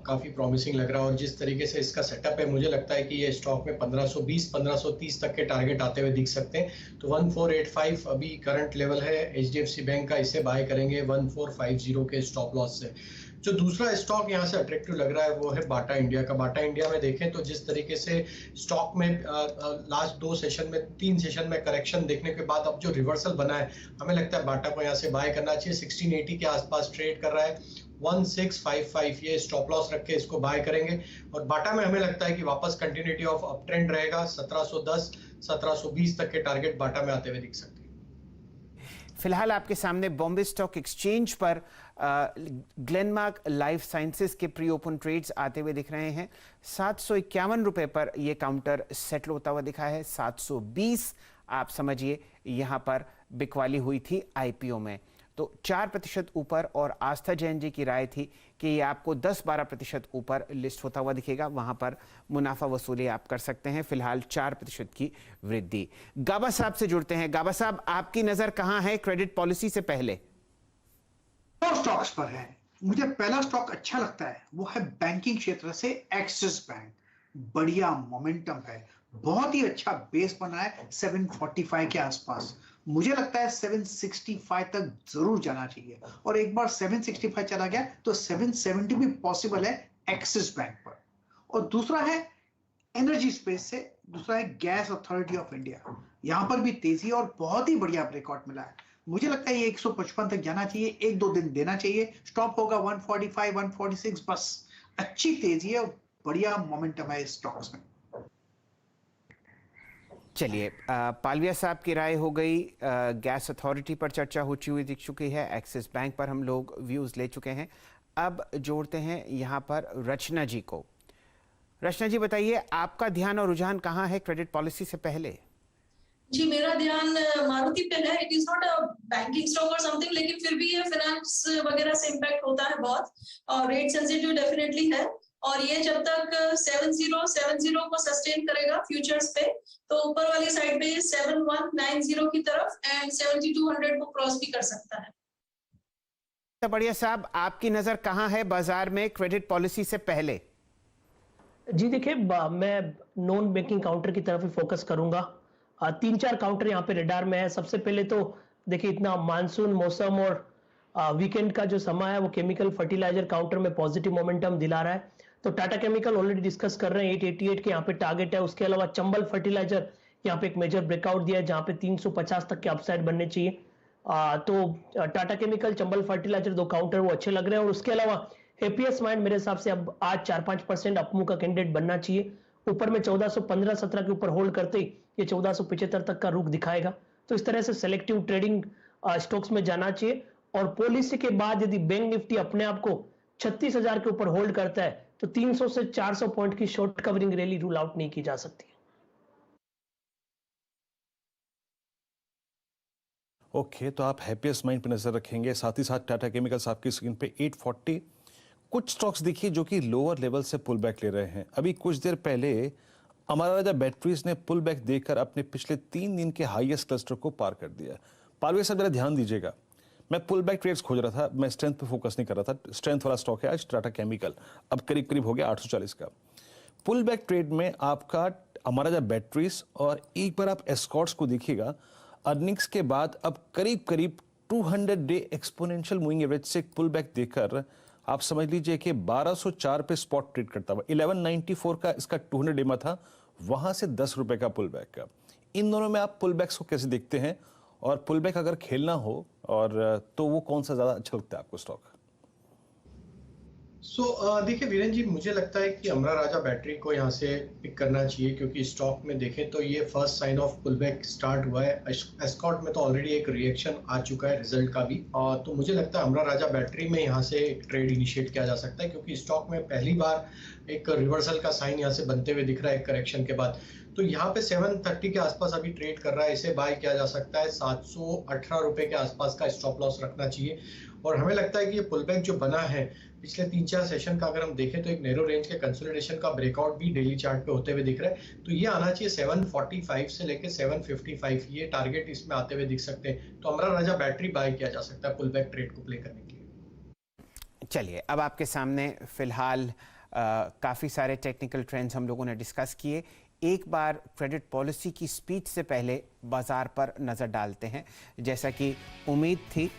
काफी प्रॉमिसिंग लग रहा है। और जिस तरीके से इसका सेटअप है, मुझे लगता है कि ये स्टॉक में 1520-1530 तक के टारगेट आते हुए दिख सकते हैं। तो 1485 अभी करंट लेवल है HDFC बैंक का, इसे बाय करेंगे 1450 के स्टॉप लॉस से। जो दूसरा स्टॉक यहाँ से अट्रैक्टिव लग रहा है वो है बाटा इंडिया का। बाटा इंडिया में देखें तो जिस तरीके से स्टॉक में लास्ट 2 सेशन में 3 सेशन में करेक्शन देखने के बाद अब जो रिवर्सल बना है, हमें लगता है बाटा को यहाँ से बाय करना चाहिए। 1680 के आसपास ट्रेड कर रहा है, 1655 ये स्टॉप लॉस रख के इसको बाय करेंगे। और बाटा में हमें लगता है कि वापस कंटिन्यूटी ऑफ अप ट्रेंड रहेगा। 1710 1720 तक के टारगेट बाटा में आते हुए दिख सकते हैं। फिलहाल आपके सामने बॉम्बे स्टॉक एक्सचेंज पर ग्लेनमार्क लाइफ साइंसेज के प्री ओपन ट्रेड्स आते हुए दिख रहे हैं। 751 रुपए पर यह काउंटर सेटल होता हुआ दिखा है। 720 आप समझिए यहां पर बिकवाली हुई थी IPO में, तो 4% ऊपर। और आस्था जैन जी की राय थी कि ये आपको 10-12% ऊपर लिस्ट होता हुआ दिखेगा, वहां पर मुनाफा वसूली आप कर सकते हैं। फिलहाल 4% की वृद्धि। गाबा साहब से जुड़ते हैं। गाबा साहब, आपकी नजर कहां है क्रेडिट पॉलिसी से पहले? 2 स्टॉक्स पर है। मुझे पहला स्टॉक अच्छा लगता है, वो है बैंकिंग क्षेत्र से एक्सिस बैंक। बढ़िया मोमेंटम है, बहुत ही अच्छा बेस बना है 745 के आसपास। मुझे लगता है 765 तक जरूर जाना चाहिए, और एक बार 765 चला गया तो 770 भी पॉसिबल है एक्सिस बैंक पर। और दूसरा है एनर्जी स्पेस से, दूसरा है गैस अथॉरिटी ऑफ इंडिया। यहां पर भी तेजी और बहुत ही बढ़िया ब्रेकआउट मिला है। मुझे लगता है ये 155 तक जाना चाहिए, 1-2 दिन देना चाहिए। स्टॉप होगा 145 146, बस। अच्छी तेजी है और बढ़िया मोमेंटम है इस स्टॉक्स में। चलिए, पालविया साहब की राय हो गई। गैस अथॉरिटी पर चर्चा होती हुई दिख चुकी है। एक्सिस बैंक पर हम लोग व्यूज ले चुके हैं। अब जोड़ते हैं यहाँ पर रचना जी को। रचना जी, बताइए आपका ध्यान और रुझान कहाँ है क्रेडिट पॉलिसी से पहले? जी, मेरा ध्यान मारुति पे है। It is not a banking stock और समथिंग, लेकिन फिर भी ये फाइनेंस वगैरह से इम्पैक्ट होता है बहुत, और रेट सेंसिटिव डेफिनेटली है। और ये जब तक 7070 को सस्टेन करेगा फ्यूचर्स पे, तो ऊपर वाली साइड पे 7190 की तरफ एंड 7200 को क्रॉस भी कर सकता है। बढ़िया साहब, आपकी नजर कहाँ है बाजार में क्रेडिट पॉलिसी से पहले? जी देखिए, मैं नॉन बैंकिंग काउंटर की तरफ ही फोकस करूंगा। 3-4 काउंटर यहाँ पे रेडार में है। सबसे पहले तो देखिए इतना मानसून मौसम और वीकेंड का जो समय है वो केमिकल फर्टिलाइजर काउंटर में पॉजिटिव मोमेंटम दिला रहा है। तो टाटा केमिकल ऑलरेडी डिस्कस कर रहे हैं 888 के यहाँ पे टारगेट है। उसके अलावा चंबल फर्टिलाइजर यहाँ पे एक मेजर ब्रेकआउट दिया है जहाँ पे 350 तक के अपसाइड बनने चाहिए। तो टाटा केमिकल, चंबल फर्टिलाइजर, दो काउंटर वो अच्छे लग रहे हैं। और उसके अलावा हैप्पीएस्ट माइंड मेरे हिसाब से अब आज 4-5% अपमूव का कैंडिडेट बनना चाहिए। ऊपर में 1415-17 के ऊपर होल्ड करते ही ये 1475 तक का रुख दिखाएगा। तो इस तरह से सेलेक्टिव ट्रेडिंग स्टॉक्स में जाना चाहिए। और पॉलिसी के बाद यदि बैंक निफ्टी अपने आप को 36,000 के ऊपर होल्ड करता है तो 300 से 400 पॉइंट की short covering rally rule out नहीं की जा सकती। ओके, तो आप हैप्पीएस्ट माइंड पे नजर रखेंगे, साथ ही साथ टाटा केमिकल्स आपकी स्क्रीन पे 840। कुछ स्टॉक्स देखिए जो कि लोअर लेवल से पुल बैक ले रहे हैं। अभी कुछ देर पहले अमरा राजा बैटरीज ने पुल बैक देकर अपने पिछले 3 दिन के हाईएस्ट क्लस्टर को पार कर दिया। पालवे साहब जरा ध्यान दीजिएगा, मैं पुल बैक ट्रेड्स खोज रहा था, मैं स्ट्रेंथ पे फोकस नहीं कर रहा था। स्ट्रेंथ वाला स्टॉक है आज टाटा केमिकल, अब करीब करीब हो गया 840 का। पुल बैक ट्रेड में आपका अमरा राजा बैटरीज और एक बार आप एस्कॉर्ट्स को देखिएगा, अर्निंग्स के बाद अब करीब करीब 200 डे एक्सपोनेंशियल मूविंग एवरेज से पुल बैक देकर आप समझ लीजिए कि 1204 पे स्पॉट ट्रेड करता हुआ 1194 का इसका 200 डे में था, वहां से 10 रुपए का पुल बैक का। इन दोनों में आप पुल बैक्स को कैसे देखते हैं, और पुल बैक अगर खेलना हो और तो वो कौन सा ज्यादा अच्छा लगता है आपको स्टॉक? देखिए वीरेन जी, मुझे लगता है कि अमरा राजा बैटरी को यहाँ से पिक करना चाहिए, क्योंकि स्टॉक में देखें तो ये first sign of pull back start हुआ है। एस्कॉर्ट में तो ऑलरेडी एक रिएक्शन आ चुका है रिजल्ट का भी, तो मुझे लगता है अमरा राजा बैटरी में यहाँ से एक ट्रेड इनिशिएट किया जा सकता है, क्योंकि स्टॉक में पहली बार एक रिवर्सल का साइन यहाँ से बनते हुए दिख रहा है करेक्शन के बाद। तो यहाँ पे 730 के आसपास अभी ट्रेड कर रहा है, इसे बाय किया जा सकता है। 718 रुपए के आसपास का स्टॉप लॉस रखना चाहिए। और हमें लगता है कि ये पुल बैक जो बना है पिछले 3-4 सेशन का अगर हम देखें तो एक नैरो रेंज के कंसोलिडेशन का ब्रेकआउट भी डेली चार्ट पे होते हुए दिख रहा है। तो ये आना चाहिए 745 से लेके 755, ये टारगेट इसमें आते हुए दिख सकते हैं। तो अमरा राजा बैटरी बाय किया जा सकता है पुल बैक ट्रेड को प्ले करने के लिए। चलिए, अब आपके सामने फिलहाल काफ़ी सारे टेक्निकल ट्रेंड्स हम लोगों ने डिस्कस किए। एक बार क्रेडिट पॉलिसी की स्पीच से पहले बाजार पर नज़र डालते हैं। जैसा कि उम्मीद थी,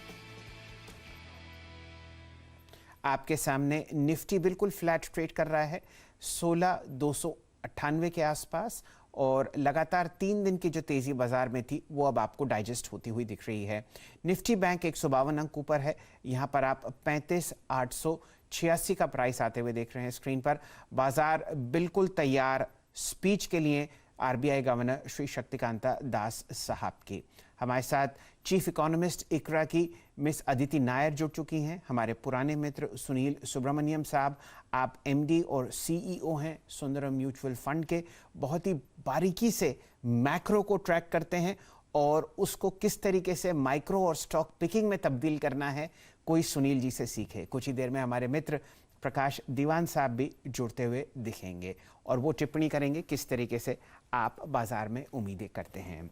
आपके सामने निफ्टी बिल्कुल फ्लैट ट्रेड कर रहा है 16,298 के आसपास, और लगातार 3 दिन की जो तेज़ी बाजार में थी वो अब आपको डाइजेस्ट होती हुई दिख रही है। निफ्टी बैंक 152 अंक ऊपर है, यहाँ पर आप 35,886 का प्राइस आते हुए देख रहे हैं स्क्रीन पर। बाजार बिल्कुल तैयार स्पीच के लिए आरबीआई गवर्नर श्री शक्तिकांता दास साहब की। हमारे साथ चीफ इकोनॉमिस्ट इकरा की मिस अदिति नायर जुड़ चुकी हैं। हमारे पुराने मित्र सुनील सुब्रमण्यम साहब, आप एमडी और सीईओ हैं सुंदरम म्यूचुअल फंड के, बहुत ही बारीकी से मैक्रो को ट्रैक करते हैं और उसको किस तरीके से माइक्रो और स्टॉक पिकिंग में तब्दील करना है, कोई सुनील जी से सीखे। कुछ ही देर में हमारे मित्र प्रकाश दीवान साहब भी जुड़ते हुए दिखेंगे और वो टिप्पणी करेंगे किस तरीके से आप बाजार में उम्मीदें करते हैं।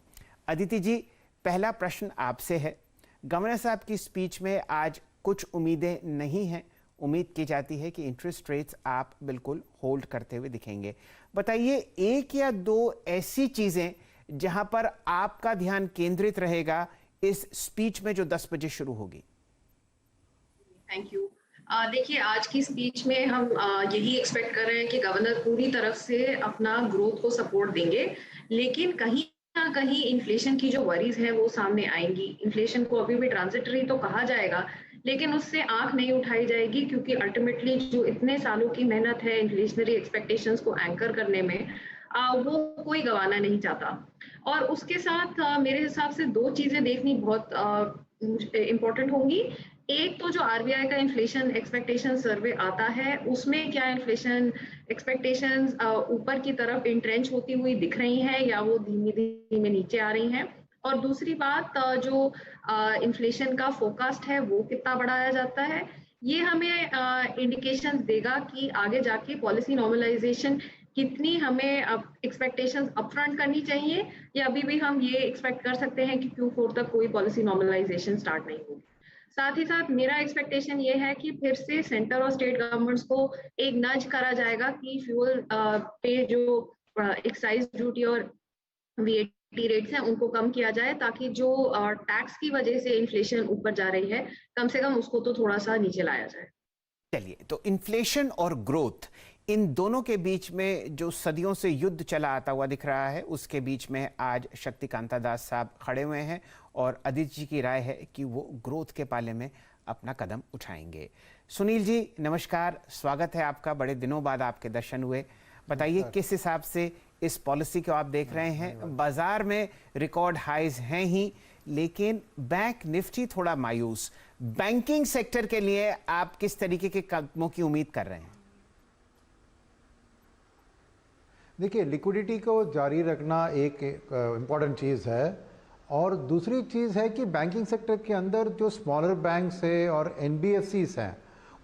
अदिति जी, पहला प्रश्न आपसे है। गवर्नर साहब की स्पीच में आज कुछ उम्मीदें नहीं हैं, उम्मीद की जाती है कि इंटरेस्ट रेट्स आप बिल्कुल होल्ड करते हुए दिखेंगे। बताइए, एक या दो ऐसी चीजें जहां पर आपका ध्यान केंद्रित रहेगा इस स्पीच में जो 10 बजे शुरू होगी। Thank you. देखिए, आज की स्पीच में हम यही एक्सपेक्ट कर रहे हैं कि गवर्नर पूरी तरफ से अपना ग्रोथ को सपोर्ट देंगे, लेकिन कहीं ना कहीं इन्फ्लेशन की जो वरीज है वो सामने आएंगी। इन्फ्लेशन को अभी भी ट्रांजिटरी तो कहा जाएगा, लेकिन उससे आंख नहीं उठाई जाएगी, क्योंकि अल्टीमेटली जो इतने सालों की मेहनत है इन्फ्लेशनरी एक्सपेक्टेशंस को एंकर करने में, वो कोई गंवाना नहीं चाहता। और उसके साथ मेरे हिसाब से 2 चीजें देखनी बहुत इम्पोर्टेंट होंगी। एक तो जो आरबीआई का इन्फ्लेशन एक्सपेक्टेशन सर्वे आता है, उसमें क्या इन्फ्लेशन एक्सपेक्टेशंस ऊपर की तरफ इंट्रेंच होती हुई दिख रही हैं या वो धीमे धीमे नीचे आ रही हैं। और दूसरी बात, जो इन्फ्लेशन का फोरकास्ट है वो कितना बढ़ाया जाता है, ये हमें इंडिकेशंस देगा कि आगे जाके पॉलिसी नॉर्मलाइजेशन कितनी हमें एक्सपेक्टेशंस अपफ्रंट करनी चाहिए, या अभी भी हम ये एक्सपेक्ट कर सकते हैं कि Q4 तक कोई पॉलिसी नॉर्मलाइजेशन स्टार्ट नहीं होगी। साथ ही साथ मेरा एक्सपेक्टेशन ये है कि फिर से सेंटर और स्टेट गवर्नमेंट्स को एक नज करा जाएगा कि फ्यूल पे जो एक्साइज ड्यूटी और VAT रेट्स हैं उनको कम किया जाए, ताकि जो टैक्स की वजह से इन्फ्लेशन ऊपर जा रही है, कम से कम उसको तो थोड़ा सा नीचे लाया जाए। चलिए, तो इन्फ्लेशन और ग्रोथ, इन दोनों के बीच में जो सदियों से युद्ध चला आता हुआ दिख रहा है, उसके बीच में आज शक्तिकांता दास साहब खड़े हुए हैं और अदिति जी की राय है कि वो ग्रोथ के पाले में अपना कदम उठाएंगे। सुनील जी नमस्कार, स्वागत है आपका, बड़े दिनों बाद आपके दर्शन हुए। बताइए किस हिसाब से इस पॉलिसी को आप देख रहे हैं? बाजार में रिकॉर्ड हाइज हैं ही, लेकिन बैंक निफ्टी थोड़ा मायूस। बैंकिंग सेक्टर के लिए आप किस तरीके के कदमों की उम्मीद कर रहे हैं? देखिए, लिक्विडिटी को जारी रखना एक इम्पॉर्टेंट चीज़ है, और दूसरी चीज़ है कि बैंकिंग सेक्टर के अंदर जो स्मॉलर बैंक्स है और एनबीएफसीज हैं,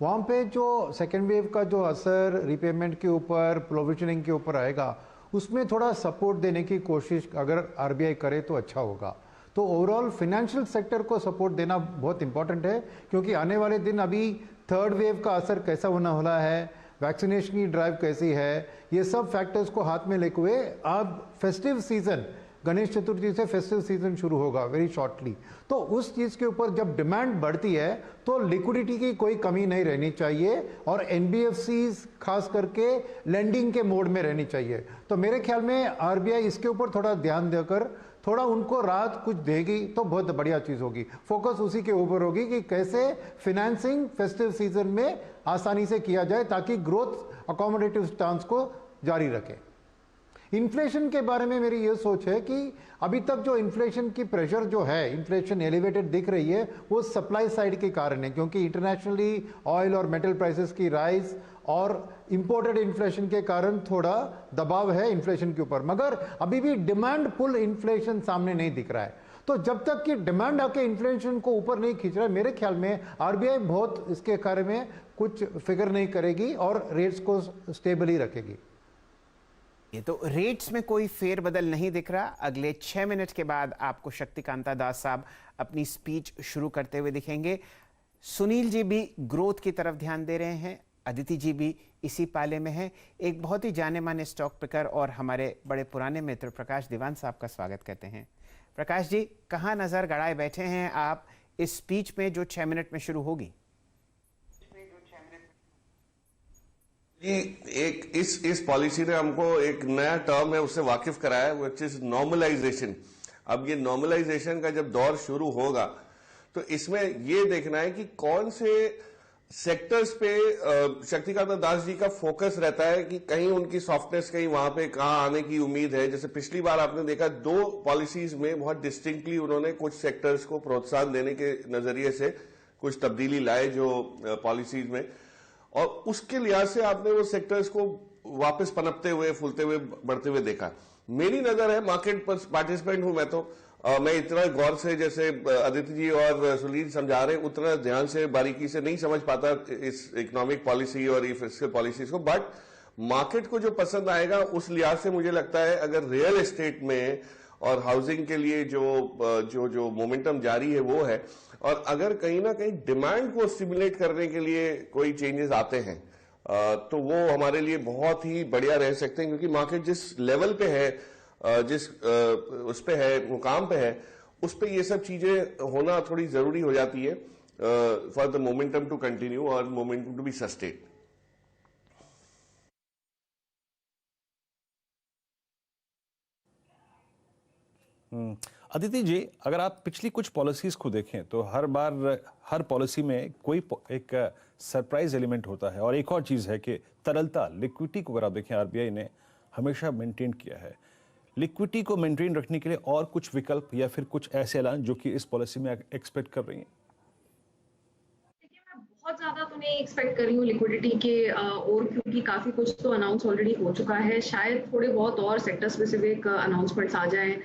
वहाँ पे जो सेकेंड वेव का जो असर रीपेमेंट के ऊपर, प्रोविजनिंग के ऊपर आएगा, उसमें थोड़ा सपोर्ट देने की कोशिश अगर आरबीआई करे तो अच्छा होगा। तो ओवरऑल फाइनेंशियल सेक्टर को सपोर्ट देना बहुत इंपॉर्टेंट है, क्योंकि आने वाले दिन अभी थर्ड वेव का असर कैसा होने वाला है, वैक्सीनेशन की ड्राइव कैसी है, ये सब फैक्टर्स को हाथ में लेते हुए अब फेस्टिव सीजन, गणेश चतुर्थी से फेस्टिव सीजन शुरू होगा वेरी शॉर्टली, तो उस चीज़ के ऊपर जब डिमांड बढ़ती है तो लिक्विडिटी की कोई कमी नहीं रहनी चाहिए, और एनबीएफसीज खास करके लेंडिंग के मोड में रहनी चाहिए। तो मेरे ख्याल में आरबीआई इसके ऊपर थोड़ा ध्यान देकर थोड़ा उनको राहत कुछ देगी तो बहुत बढ़िया चीज़ होगी। फोकस उसी के ऊपर होगी कि कैसे फिनेंसिंग फेस्टिव सीजन में आसानी से किया जाए ताकि ग्रोथ अकोमोडेटिव स्टांस को जारी रखे। इन्फ्लेशन के बारे में मेरी ये सोच है कि अभी तक जो इन्फ्लेशन की प्रेशर जो है, इन्फ्लेशन एलिवेटेड दिख रही है, वो सप्लाई साइड के कारण है, क्योंकि इंटरनेशनली ऑयल और मेटल प्राइसेस की राइज और इंपोर्टेड इन्फ्लेशन के कारण थोड़ा दबाव है इन्फ्लेशन के ऊपर, मगर अभी भी डिमांड पुल इन्फ्लेशन सामने नहीं दिख रहा है। तो जब तक कि डिमांड आके इन्फ्लेशन को ऊपर नहीं खींच रहा है, मेरे ख्याल में आरबीआई बहुत इसके बारे में कुछ फिक्र नहीं करेगी और रेट्स को स्टेबल ही रखेगी। ये तो रेट्स में कोई फेरबदल नहीं दिख रहा। अगले 6 मिनट के बाद आपको शक्तिकांता दास साहब अपनी स्पीच शुरू करते हुए दिखेंगे। सुनील जी भी ग्रोथ की तरफ ध्यान दे रहे हैं, अदिति जी भी इसी पाले में हैं। एक बहुत ही जाने माने स्टॉक पिकर और हमारे बड़े पुराने मित्र प्रकाश दीवान साहब का स्वागत करते हैं। प्रकाश जी, कहाँ नजर गड़ाए बैठे हैं आप इस स्पीच में जो 6 मिनट में शुरू होगी? एक इस पॉलिसी ने हमको एक नया टर्म है उससे वाकिफ कराया, व्हिच इज नॉर्मलाइजेशन। अब ये नॉर्मलाइजेशन का जब दौर शुरू होगा तो इसमें ये देखना है कि कौन से सेक्टर्स पे शक्तिकांता दास जी का फोकस रहता है, कि कहीं उनकी सॉफ्टनेस कहीं वहां पे कहाँ आने की उम्मीद है। जैसे पिछली बार आपने देखा 2 पॉलिसीज में बहुत डिस्टिंक्टली उन्होंने कुछ सेक्टर्स को प्रोत्साहन देने के नजरिए से कुछ तब्दीली लाए जो पॉलिसीज में, और उसके लिहाज से आपने वो सेक्टर्स को वापस पनपते हुए, फूलते हुए, बढ़ते हुए देखा। मेरी नजर है, मार्केट पार्टिसिपेंट हूं मैं, तो मैं इतना गौर से जैसे अदिति जी और सुनील समझा रहे उतना ध्यान से बारीकी से नहीं समझ पाता इस इकोनॉमिक पॉलिसी और फिस्कल पॉलिसीज को, बट मार्केट को जो पसंद आएगा उस लिहाज से मुझे लगता है अगर रियल एस्टेट में और हाउसिंग के लिए जो मोमेंटम जारी है वो है, और अगर कहीं ना कहीं डिमांड को स्टिमुलेट करने के लिए कोई चेंजेस आते हैं तो वो हमारे लिए बहुत ही बढ़िया रह सकते हैं, क्योंकि मार्केट जिस लेवल पे है, जिस उस पे है, मुकाम पे है, उस पे ये सब चीजें होना थोड़ी जरूरी हो जाती है for the momentum to continue और momentum to be sustain. Aditi ji, अगर आप पिछली कुछ पॉलिसीज को देखें तो हर बार हर पॉलिसी में कोई एक सरप्राइज एलिमेंट होता है, और एक और चीज़ है कि तरलता, लिक्विडिटी को अगर आप देखें आरबीआई ने हमेशा मेंटेन किया है। लिक्विडिटी को मेंटेन रखने के लिए और कुछ विकल्प या फिर कुछ ऐसे ऐलान जो कि इस पॉलिसी में एक्सपेक्ट कर रही हैं? बहुत ज्यादा तो नहीं एक्सपेक्ट कर रही हूँ लिक्विडिटी के, और क्योंकि काफी कुछ तो अनाउंस ऑलरेडी हो चुका है। शायद थोड़े बहुत और सेक्टर स्पेसिफिक अनाउंसमेंट्स आ जाएं।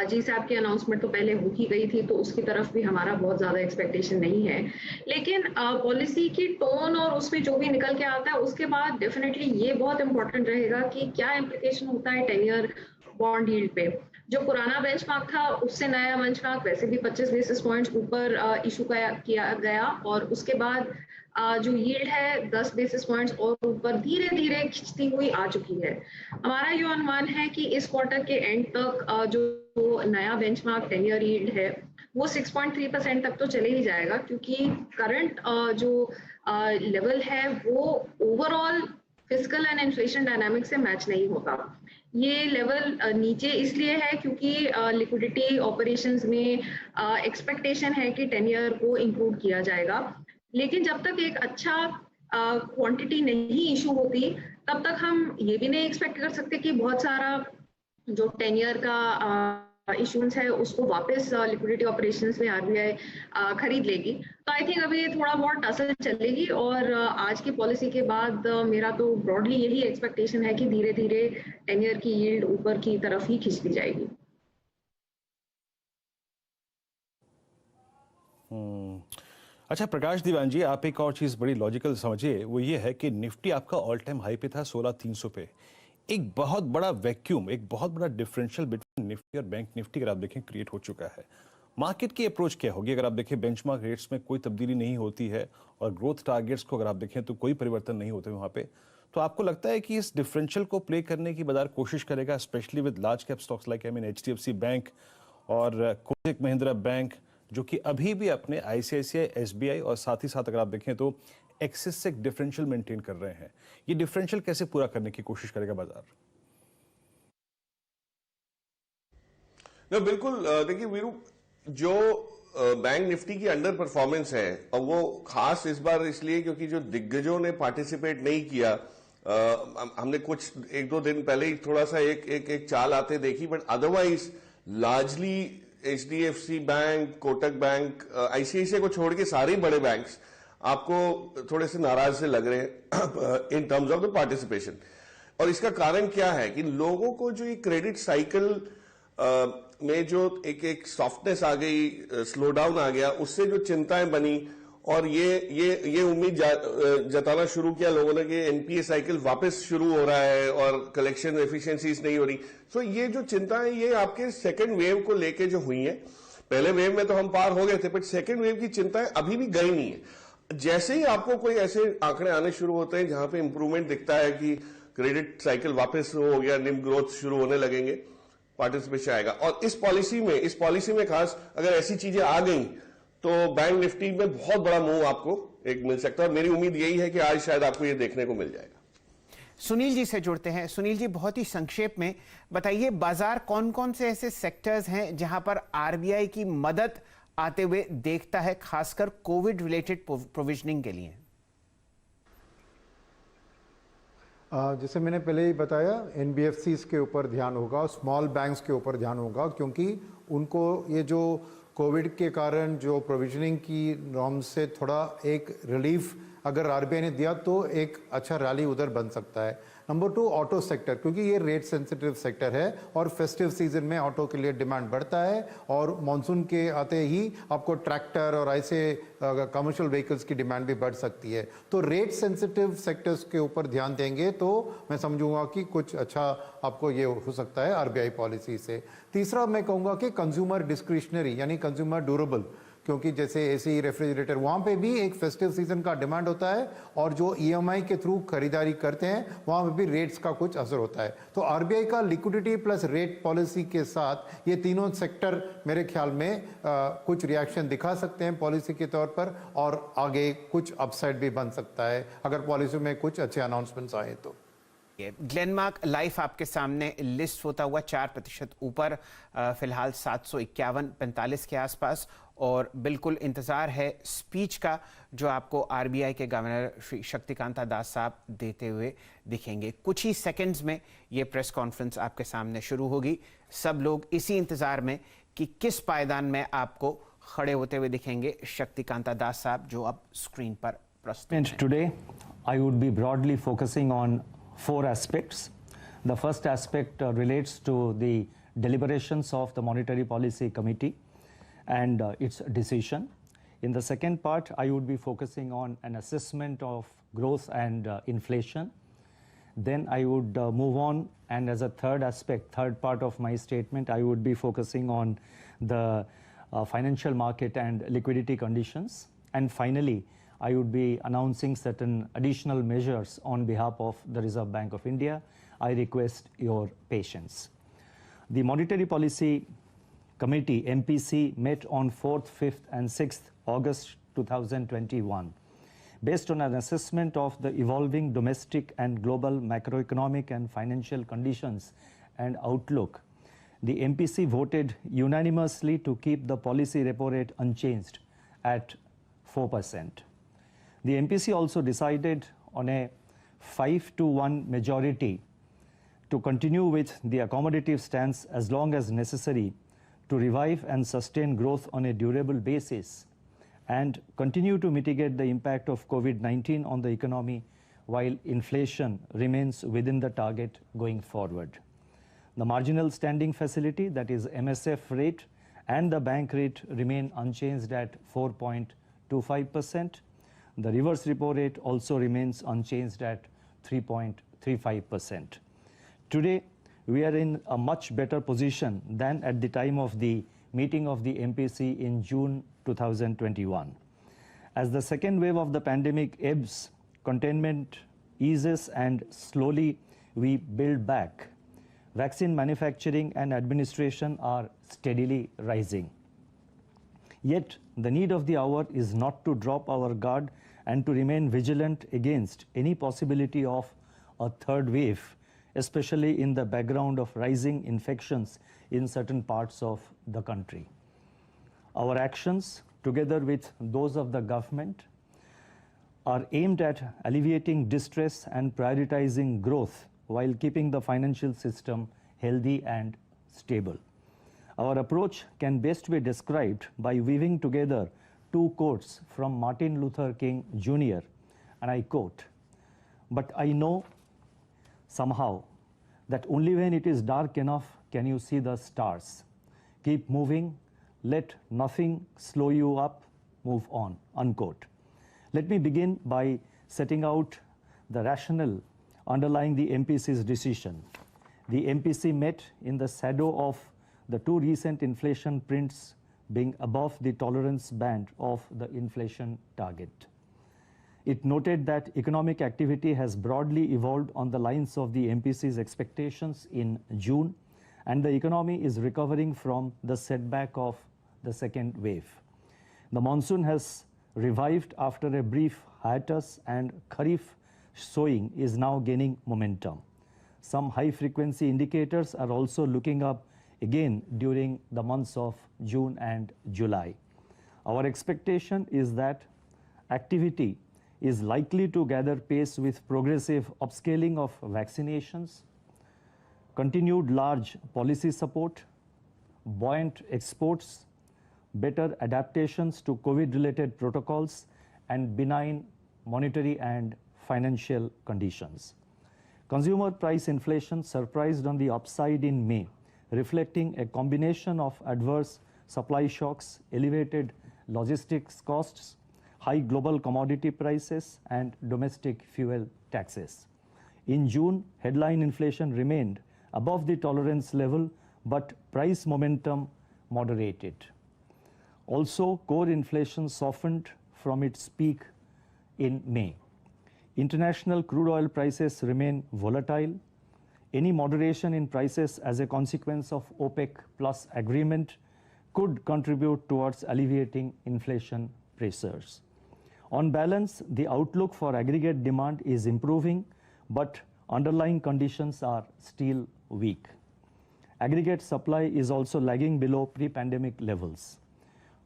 जीसैप की अनाउंसमेंट तो पहले हो ही गई थी, तो उसकी तरफ भी हमारा बहुत ज्यादा एक्सपेक्टेशन नहीं है। लेकिन पॉलिसी की टोन और उसमें जो भी निकल के आता है उसके बाद डेफिनेटली ये बहुत इंपॉर्टेंट रहेगा कि क्या इम्प्लीकेशन होता है 10 ईयर बॉन्ड यील्ड पे। जो पुराना बेंचमार्क था उससे नया बेंचमार्क वैसे भी 25 बेसिस पॉइंट्स ऊपर इशू किया गया, और उसके बाद जो यील्ड है 10 बेसिस पॉइंट्स और ऊपर धीरे धीरे खिंचती हुई आ चुकी है। हमारा ये अनुमान है कि इस क्वार्टर के एंड तक जो नया बेंचमार्क 10 ईयर यील्ड है वो 6.3% तक तो चले ही जाएगा, क्योंकि करंट जो लेवल है वो overall fiscal and inflation dynamic से मैच नहीं होता। ये लेवल नीचे इसलिए है क्योंकि लिक्विडिटी ऑपरेशंस में एक्सपेक्टेशन है कि 10 ईयर को इंक्लूड किया जाएगा, लेकिन जब तक एक अच्छा क्वांटिटी नहीं इशू होती तब तक हम ये भी नहीं एक्सपेक्ट कर सकते कि बहुत सारा जो 10 ईयर का इशूंस है उसको वापस लिक्विडिटी ऑपरेशंस में आरबीआई खरीद लेगी। तो आई थिंक अभी ये थोड़ा बहुत टसल चलेगी और आज की पॉलिसी के बाद मेरा तो ब्रॉडली यही एक्सपेक्टेशन है कि धीरे धीरे 10 ईयर की यील्ड ऊपर की तरफ ही खिंचती जाएगी। अच्छा प्रकाश दीवान जी, आप एक और चीज़ बड़ी लॉजिकल समझिए, वो ये है कि निफ्टी आपका ऑल टाइम हाई पे था 16,300 पे। एक बहुत बड़ा वैक्यूम, एक बहुत बड़ा डिफरेंशियल बिटवीन निफ्टी और बैंक निफ्टी अगर आप देखें क्रिएट हो चुका है। मार्केट की अप्रोच क्या होगी? अगर आप देखें बेंचमार्क रेट्स में कोई तब्दीली नहीं होती है और ग्रोथ टारगेट्स को अगर आप देखें तो कोई परिवर्तन नहीं होते वहाँ पे, तो आपको लगता है कि इस डिफरेंशियल को प्ले करने की बाजार कोशिश करेगा, specially with large cap stocks like HDFC bank और कोटक महिंद्रा बैंक, जो कि अभी भी अपने ICICI, SBI और साथ ही साथ अगर आप देखें तो एक्सिस से एक डिफरेंशियल मेंटेन कर रहे हैं। ये डिफरेंशियल कैसे पूरा करने की कोशिश करेगा बाजार? बिल्कुल, देखिए वीरू, जो बैंक निफ्टी की अंडर परफॉर्मेंस है और वो खास इस बार इसलिए क्योंकि जो दिग्गजों ने पार्टिसिपेट नहीं किया, हमने कुछ 1-2 दिन पहले ही थोड़ा सा एक चाल आते देखी, but otherwise largely HDFC bank, Kotak bank, ICICI को छोड़ के सारे बड़े बैंक्स आपको थोड़े से नाराज से लग रहे हैं in terms of the participation. और इसका कारण क्या है कि लोगों को जो ये क्रेडिट साइकिल में जो एक सॉफ्टनेस आ गई, स्लो डाउन आ गया, उससे जो चिंताएं बनी और ये उम्मीद जताना शुरू किया लोगों ने कि NPA साइकिल वापस शुरू हो रहा है और कलेक्शन एफिशिएंसीज नहीं हो रही। सो ये जो चिंताएं ये आपके सेकेंड वेव को लेके जो हुई है, पहले वेव में तो हम पार हो गए थे, बट सेकेंड वेव की चिंताएं अभी भी गई नहीं है। जैसे ही आपको कोई ऐसे आंकड़े आने शुरू होते हैं जहां पे इंप्रूवमेंट दिखता है कि क्रेडिट साइकिल वापस हो गया, निम ग्रोथ शुरू होने लगेंगे, पार्टिसिपेशन आएगा। और इस पॉलिसी में खास अगर ऐसी चीजें आ गई तो बैंक निफ्टी में बहुत बड़ा मूव आपको एक मिल सकता है। और मेरी उम्मीद यही है कि आज शायद आपको ये देखने को मिल जाएगा। सुनील जी से जुड़ते हैं। सुनील जी, बहुत ही संक्षेप में बताइए, बाजार कौन कौन से ऐसे सेक्टर्स हैं जहां पर आरबीआई की मदद आते हुए देखता है, खासकर कोविड रिलेटेड प्रोविजनिंग के लिए? जैसे मैंने पहले ही बताया, NBFCs के ऊपर ध्यान होगा, स्मॉल बैंक्स के ऊपर ध्यान होगा, क्योंकि उनको ये जो कोविड के कारण जो प्रोविजनिंग की नॉर्म्स से थोड़ा एक रिलीफ अगर आरबीआई ने दिया तो एक अच्छा रैली उधर बन सकता है। नंबर 2, ऑटो सेक्टर, क्योंकि ये रेट सेंसिटिव सेक्टर है और फेस्टिव सीजन में ऑटो के लिए डिमांड बढ़ता है और मॉनसून के आते ही आपको ट्रैक्टर और ऐसे कमर्शियल व्हीकल्स की डिमांड भी बढ़ सकती है। तो रेट सेंसिटिव सेक्टर्स के ऊपर ध्यान देंगे तो मैं समझूंगा कि कुछ अच्छा आपको ये हो सकता है आरबीआई पॉलिसी से। तीसरा मैं कहूँगा कि कंज्यूमर डिस्क्रिशनरी यानी कंज्यूमर ड्यूरेबल, क्योंकि जैसे एसी, रेफ्रिजरेटर, वहाँ पे भी एक फेस्टिव सीजन का डिमांड होता है और जो ईएमआई के थ्रू खरीदारी करते हैं वहाँ पे भी रेट्स का कुछ असर होता है। तो आरबीआई का लिक्विडिटी प्लस रेट पॉलिसी के साथ ये तीनों सेक्टर मेरे ख्याल में कुछ रिएक्शन दिखा सकते हैं पॉलिसी के तौर पर और आगे कुछ अपसाइड भी बन सकता है अगर पॉलिसी में कुछ अच्छे अनाउंसमेंट्स आए तो। ग्लेनमार्क लाइफ आपके सामने लिस्ट होता हुआ 4% ऊपर, फिलहाल 751-45 के आसपास, और बिल्कुल इंतजार है स्पीच का जो आपको आरबीआई के गवर्नर श्री शक्तिकांता दास साहब देते हुए दिखेंगे। कुछ ही सेकंड्स में ये प्रेस कॉन्फ्रेंस आपके सामने शुरू होगी। सब लोग इसी इंतजार में कि किस पायदान में आपको खड़े होते हुए दिखेंगे शक्तिकांता दास साहब, जो अब स्क्रीन पर प्रस्तुत हैं। Today, I would be broadly focusing on 4 aspects. The first aspect relates to the deliberations of the Monetary Policy Committee and its decision. In the second part, I would be focusing on an assessment of growth and inflation. Then I would move on, and as a third aspect, third part of my statement, I would be focusing on the financial market and liquidity conditions. And finally, I would be announcing certain additional measures on behalf of the Reserve Bank of India. I request your patience. The Monetary Policy Committee, MPC, met on 4th, 5th and 6th August 2021. Based on an assessment of the evolving domestic and global macroeconomic and financial conditions and outlook, the MPC voted unanimously to keep the policy repo rate unchanged at 4%. The MPC also decided on a 5-1 majority to continue with the accommodative stance as long as necessary to revive and sustain growth on a durable basis and continue to mitigate the impact of COVID-19 on the economy while inflation remains within the target going forward. The marginal standing facility, that is MSF rate, and the bank rate remain unchanged at 4.25%. The reverse repo rate also remains unchanged at 3.35%. Today, we are in a much better position than at the time of the meeting of the MPC in June 2021. As the second wave of the pandemic ebbs, containment eases, and slowly we build back, vaccine manufacturing and administration are steadily rising. Yet, the need of the hour is not to drop our guard and to remain vigilant against any possibility of a third wave, especially in the background of rising infections in certain parts of the country. Our actions, together with those of the government, are aimed at alleviating distress and prioritizing growth while keeping the financial system healthy and stable. Our approach can best be described by weaving together two quotes from Martin Luther King Jr., and I quote, "But I know somehow that only when it is dark enough can you see the stars. Keep moving, let nothing slow you up, move on," unquote. Let me begin by setting out the rationale underlying the MPC's decision. The MPC met in the shadow of the two recent inflation prints being above the tolerance band of the inflation target. It noted that economic activity has broadly evolved on the lines of the MPC's expectations in June, and the economy is recovering from the setback of the second wave. The monsoon has revived after a brief hiatus, and Kharif sowing is now gaining momentum. Some high-frequency indicators are also looking up again during the months of June and July. Our expectation is that activity is likely to gather pace with progressive upscaling of vaccinations, continued large policy support, buoyant exports, better adaptations to COVID-related protocols, and benign monetary and financial conditions. Consumer price inflation surprised on the upside in May, reflecting a combination of adverse supply shocks, elevated logistics costs, high global commodity prices, and domestic fuel taxes. In June, headline inflation remained above the tolerance level, but price momentum moderated. Also, core inflation softened from its peak in May. International crude oil prices remain volatile. Any moderation in prices as a consequence of OPEC Plus agreement could contribute towards alleviating inflation pressures. On balance, the outlook for aggregate demand is improving, but underlying conditions are still weak. Aggregate supply is also lagging below pre-pandemic levels.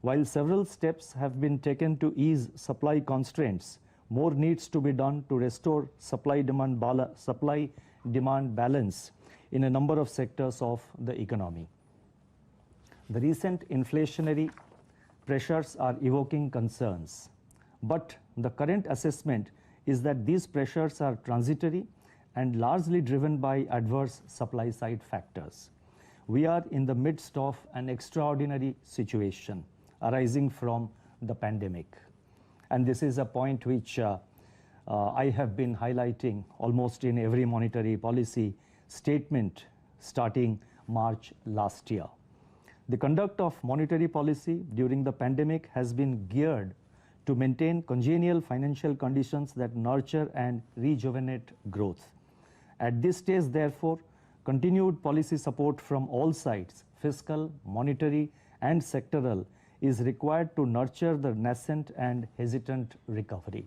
While several steps have been taken to ease supply constraints, more needs to be done to restore supply-demand balance in a number of sectors of the economy. The recent inflationary pressures are evoking concerns, but the current assessment is that these pressures are transitory and largely driven by adverse supply-side factors. We are in the midst of an extraordinary situation arising from the pandemic. And this is a point which I have been highlighting almost in every monetary policy statement starting March last year. The conduct of monetary policy during the pandemic has been geared to maintain congenial financial conditions that nurture and rejuvenate growth. At this stage, therefore, continued policy support from all sides, fiscal, monetary, and sectoral, is required to nurture the nascent and hesitant recovery.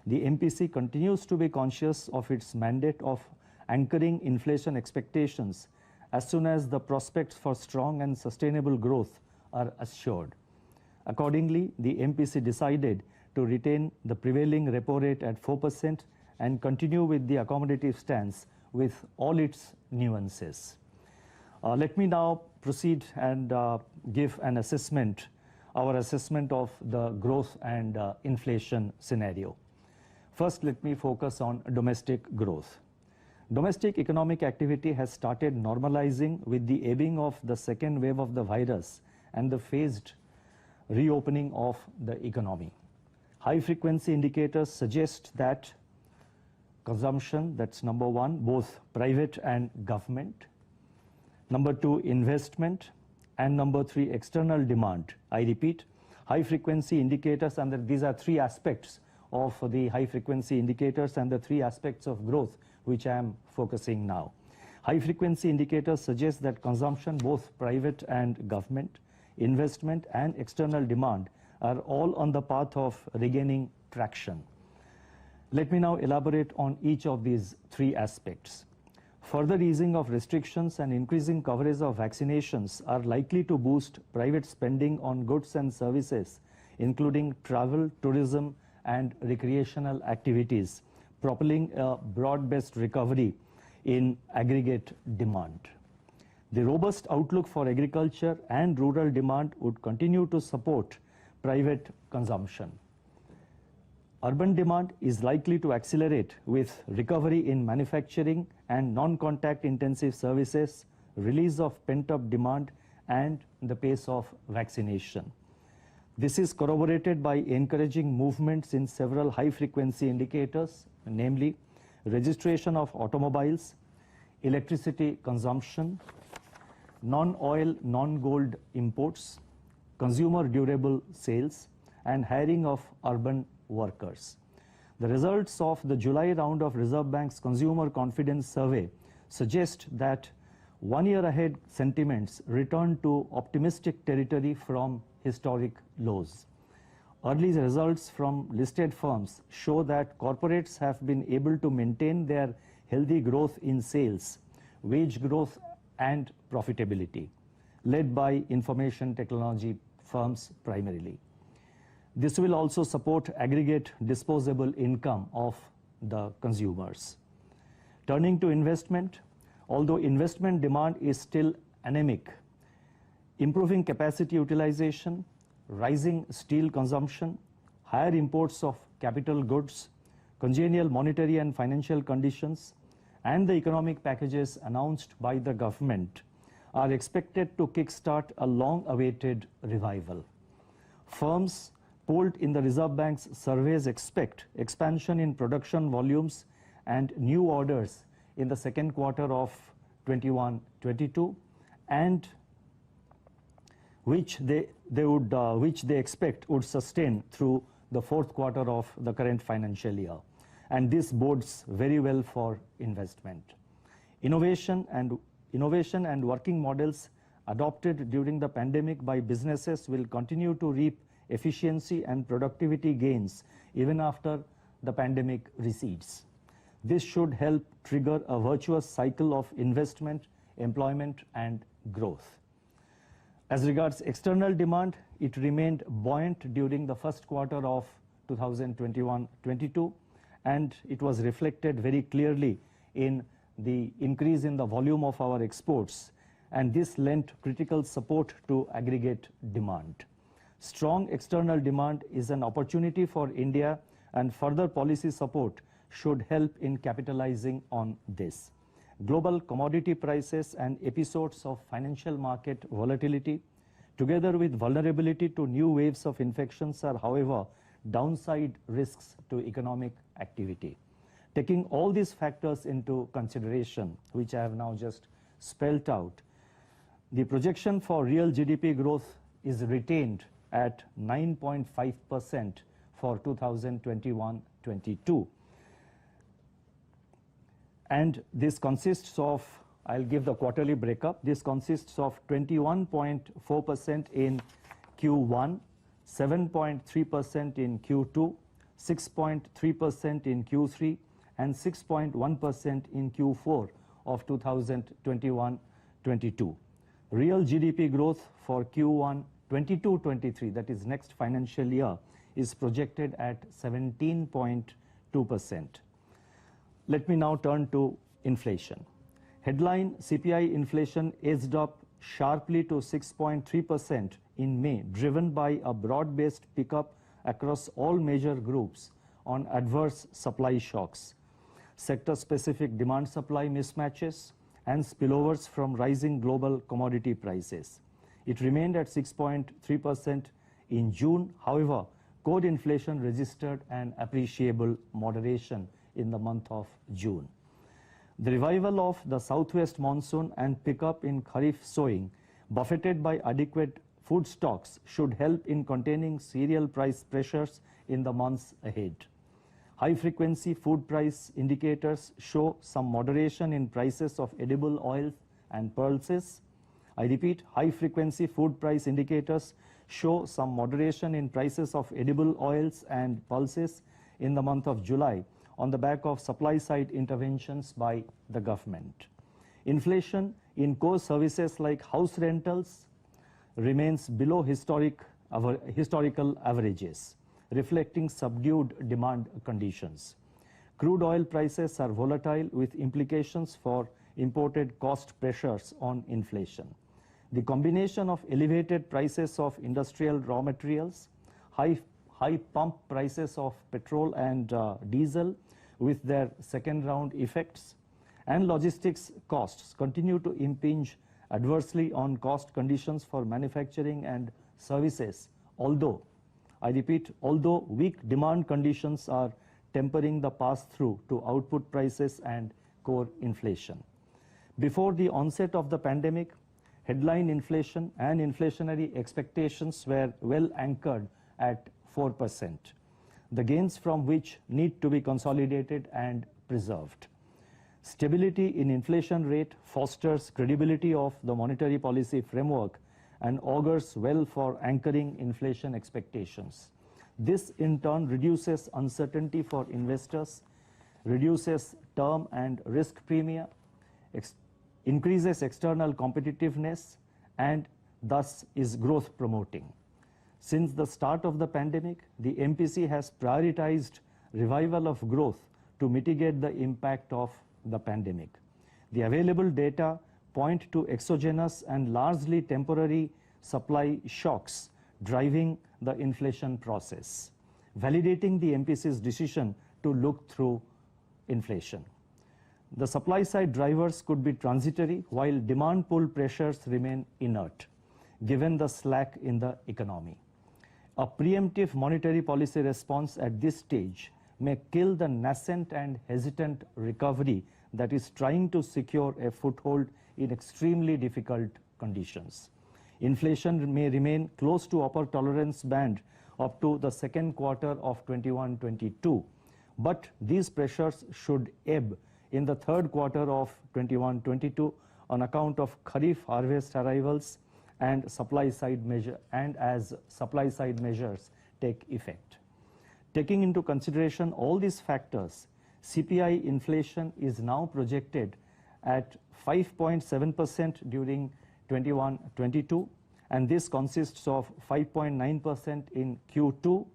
The MPC continues to be conscious of its mandate of anchoring inflation expectations as soon as the prospects for strong and sustainable growth are assured. Accordingly, the MPC decided to retain the prevailing repo rate at 4% and continue with the accommodative stance with all its nuances. Let me now proceed and give an assessment, our assessment of the growth and inflation scenario. First, let me focus on domestic growth. Domestic economic activity has started normalizing with the ebbing of the second wave of the virus and the phased reopening of the economy. High-frequency indicators suggest that consumption, that's number one, both private and government. Number two, investment. And number three, external demand. I repeat, high-frequency indicators, and these are three aspects of the high-frequency indicators and the three aspects of growth which I am focusing now. High-frequency indicators suggest that consumption, both private and government, investment and external demand are all on the path of regaining traction. Let me now elaborate on each of these three aspects. Further easing of restrictions and increasing coverage of vaccinations are likely to boost private spending on goods and services, including travel, tourism, and recreational activities, propelling a broad-based recovery in aggregate demand. The robust outlook for agriculture and rural demand would continue to support private consumption. Urban demand is likely to accelerate with recovery in manufacturing and non-contact intensive services, release of pent-up demand, and the pace of vaccination. This is corroborated by encouraging movements in several high-frequency indicators, namely registration of automobiles, electricity consumption, non-oil, non-gold imports, consumer durable sales, and hiring of urban workers. The results of the July round of Reserve Bank's Consumer Confidence Survey suggest that 1 year ahead sentiments return to optimistic territory from historic lows. Early results from listed firms show that corporates have been able to maintain their healthy growth in sales, wage growth, and profitability, led by information technology firms primarily. This will also support aggregate disposable income of the consumers. Turning to investment, although investment demand is still anemic, improving capacity utilization, rising steel consumption, higher imports of capital goods, congenial monetary and financial conditions, and the economic packages announced by the government are expected to kickstart a long-awaited revival. Firms polled in the Reserve Bank's surveys expect expansion in production volumes and new orders in the second quarter of 21-22, and which they expect would sustain through the fourth quarter of the current financial year. And this bodes very well for investment. Innovation and working models adopted during the pandemic by businesses will continue to reap efficiency and productivity gains even after the pandemic recedes. This should help trigger a virtuous cycle of investment, employment, and growth. As regards external demand, it remained buoyant during the first quarter of 2021-22, and it was reflected very clearly in the increase in the volume of our exports, and this lent critical support to aggregate demand. Strong external demand is an opportunity for India, and further policy support should help in capitalizing on this. Global commodity prices and episodes of financial market volatility, together with vulnerability to new waves of infections, are, however, downside risks to economic activity. Taking all these factors into consideration, which I have now just spelled out, the projection for real GDP growth is retained at 9.5% for 2021-22. And this consists of, I'll give the quarterly breakup. This consists of 21.4% in Q1, 7.3% in Q2, 6.3% in Q3, and 6.1% in Q4 of 2021-22. Real GDP growth for Q1 22-23, that is next financial year, is projected at 17.2%. Let me now turn to inflation. Headline CPI inflation edged up sharply to 6.3% in May, driven by a broad-based pickup across all major groups on adverse supply shocks, sector-specific demand-supply mismatches, and spillovers from rising global commodity prices. It remained at 6.3% in June. However, core inflation registered an appreciable moderation in the month of June. The revival of the southwest monsoon and pickup in Kharif sowing, buffeted by adequate food stocks, should help in containing cereal price pressures in the months ahead. High-frequency food price indicators show some moderation in prices of edible oils and pulses. I repeat, high-frequency food price indicators show some moderation in prices of edible oils and pulses in the month of July on the back of supply-side interventions by the government. Inflation in core services like house rentals remains below historical averages, reflecting subdued demand conditions. Crude oil prices are volatile with implications for imported cost pressures on inflation. The combination of elevated prices of industrial raw materials, high pump prices of petrol and diesel with their second round effects, and logistics costs continue to impinge adversely on cost conditions for manufacturing and services, although, I repeat, although weak demand conditions are tempering the pass-through to output prices and core inflation. Before the onset of the pandemic, headline inflation and inflationary expectations were well anchored at 4%, the gains from which need to be consolidated and preserved. Stability in inflation rate fosters credibility of the monetary policy framework and augurs well for anchoring inflation expectations. This in turn reduces uncertainty for investors, reduces term and risk premia, increases external competitiveness, and thus is growth promoting. Since the start of the pandemic, the MPC has prioritized revival of growth to mitigate the impact of the pandemic. The available data point to exogenous and largely temporary supply shocks driving the inflation process, validating the MPC's decision to look through inflation. The supply side drivers could be transitory while demand pull pressures remain inert, given the slack in the economy. A preemptive monetary policy response at this stage may kill the nascent and hesitant recovery that is trying to secure a foothold in extremely difficult conditions. Inflation may remain close to upper tolerance band up to the second quarter of 21-22, but these pressures should ebb in the third quarter of 21-22 on account of Kharif harvest arrivals and as supply side measures take effect. Taking into consideration all these factors, CPI inflation is now projected at 5.7% during 21-22, and this consists of 5.9% in Q2,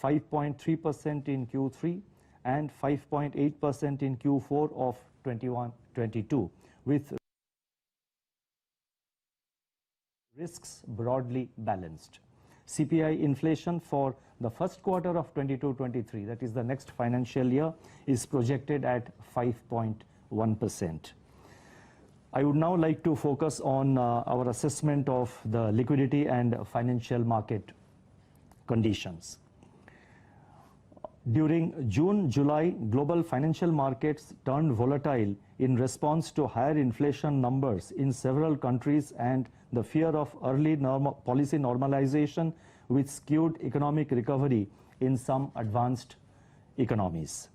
5.3% in Q3, and 5.8% in Q4 of 21-22, with risks broadly balanced. CPI inflation for the first quarter of 22-23, that is the next financial year, is projected at 5.1%. I would now like to focus on our assessment of the liquidity and financial market conditions. During June-July, global financial markets turned volatile in response to higher inflation numbers in several countries and the fear of early policy normalization with skewed economic recovery in some advanced economies.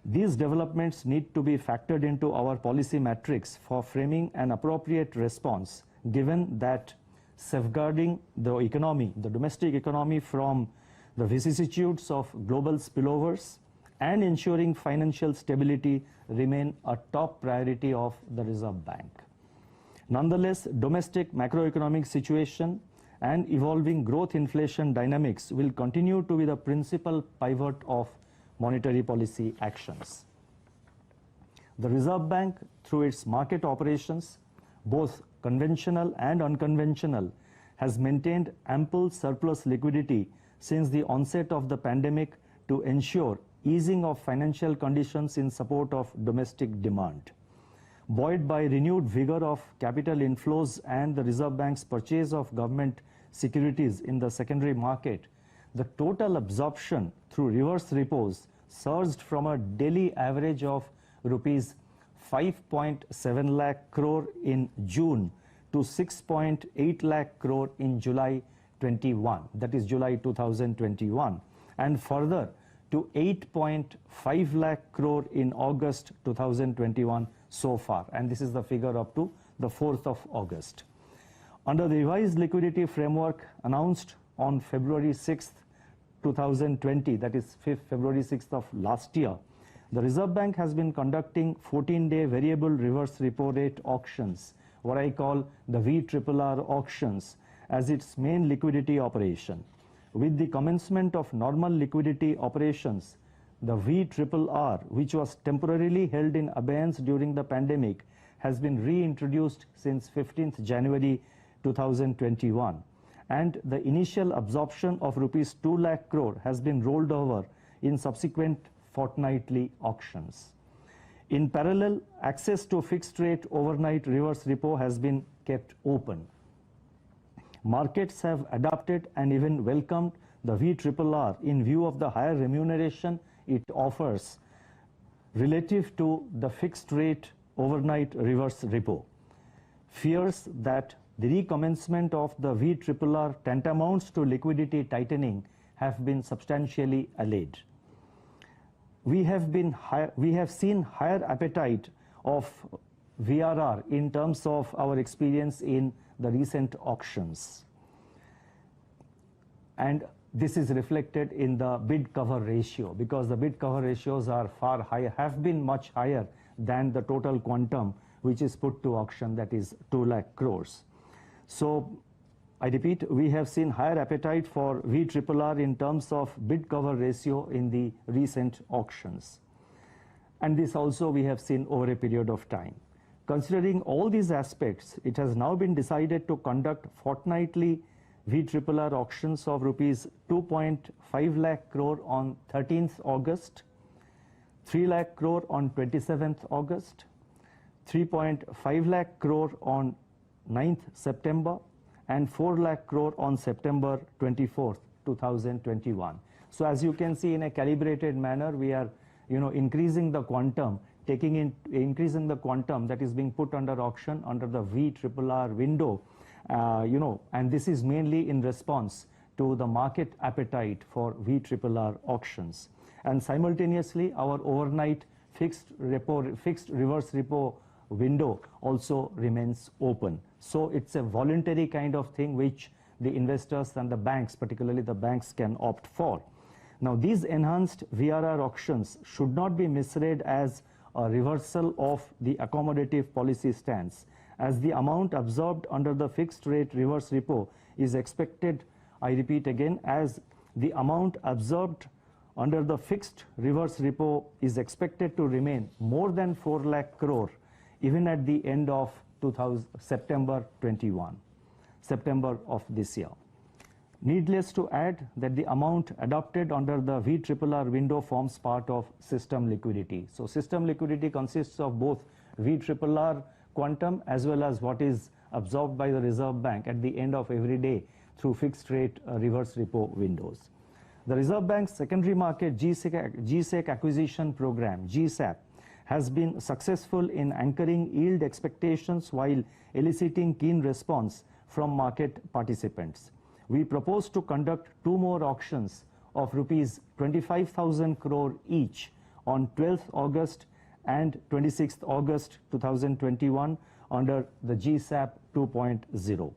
These developments need to be factored into our policy metrics for framing an appropriate response, given that safeguarding the economy, the domestic economy, from the vicissitudes of global spillovers and ensuring financial stability remain a top priority of the Reserve Bank. Nonetheless, domestic macroeconomic situation and evolving growth inflation dynamics will continue to be the principal pivot of monetary policy actions. The Reserve Bank, through its market operations, both conventional and unconventional, has maintained ample surplus liquidity since the onset of the pandemic to ensure easing of financial conditions in support of domestic demand. Buoyed by renewed vigor of capital inflows and the Reserve Bank's purchase of government securities in the secondary market, the total absorption through reverse repos surged from a daily average of rupees 5.7 lakh crore in June to 6.8 lakh crore in July 21, that is July 2021, and further to 8.5 lakh crore in August 2021 so far, and this is the figure up to the 4th of August. Under the revised liquidity framework announced on February 6th, 2020, that is February 6th of last year, the Reserve Bank has been conducting 14-day variable reverse repo rate auctions, what I call the VRRR auctions, as its main liquidity operation. With the commencement of normal liquidity operations, the VRRR, which was temporarily held in abeyance during the pandemic, has been reintroduced since 15th January 2021, and the initial absorption of rupees 2 lakh crore has been rolled over in subsequent fortnightly auctions. In parallel, access to fixed rate overnight reverse repo has been kept open. Markets have adopted and even welcomed the VRRR in view of the higher remuneration it offers relative to the fixed rate overnight reverse repo. Fears that the recommencement of the VRRR tantamounts to liquidity tightening have been substantially allayed. We have seen higher appetite of VRR in terms of our experience in the recent auctions, and this is reflected in the bid cover ratio, because the bid cover ratios are far higher, have been much higher than the total quantum which is put to auction, that is 2 lakh crores. So I repeat, we have seen higher appetite for VRRR in terms of bid cover ratio in the recent auctions, and this also we have seen over a period of time. Considering all these aspects, it has now been decided to conduct fortnightly VRRR auctions of rupees 2.5 lakh crore on 13th August, 3 lakh crore on 27th August, 3.5 lakh crore on 9th September, and 4 lakh crore on September 24th, 2021. So as you can see, in a calibrated manner, we are increasing the quantum, increasing the quantum that is being put under auction under the VRRR window, and this is mainly in response to the market appetite for VRRR auctions. And simultaneously, our overnight fixed reverse repo window also remains open. So it's a voluntary kind of thing which the investors and the banks, particularly the banks, can opt for. Now, these enhanced VRR auctions should not be misread as a reversal of the accommodative policy stance, as the amount absorbed under the fixed rate reverse repo is expected, I repeat again, as the amount absorbed under the fixed reverse repo is expected to remain more than 4 lakh crore even at the end of September 21, September of this year. Needless to add that the amount adopted under the VRRR window forms part of system liquidity. So system liquidity consists of both VRRR quantum as well as what is absorbed by the Reserve Bank at the end of every day through fixed rate reverse repo windows. The Reserve Bank's secondary market GSEC acquisition program, GSAP, has been successful in anchoring yield expectations while eliciting keen response from market participants. we propose to conduct 2 more auctions of rupees 25,000 crore each on 12th August and 26th August 2021 under the GSAP 2.0.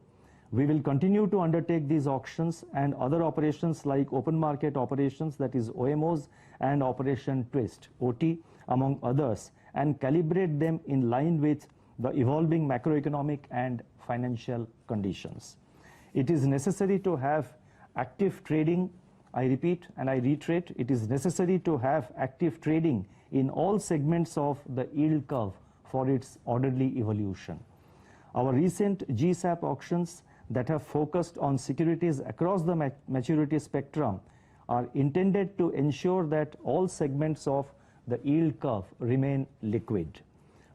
We will continue to undertake these auctions and other operations like open market operations, that is OMOs, and Operation Twist, OT, among others, and calibrate them in line with the evolving macroeconomic and financial conditions. It is necessary to have active trading. I repeat and I reiterate, it is necessary to have active trading in all segments of the yield curve for its orderly evolution. Our recent GSAP auctions that have focused on securities across the maturity spectrum are intended to ensure that all segments of the yield curve remain liquid.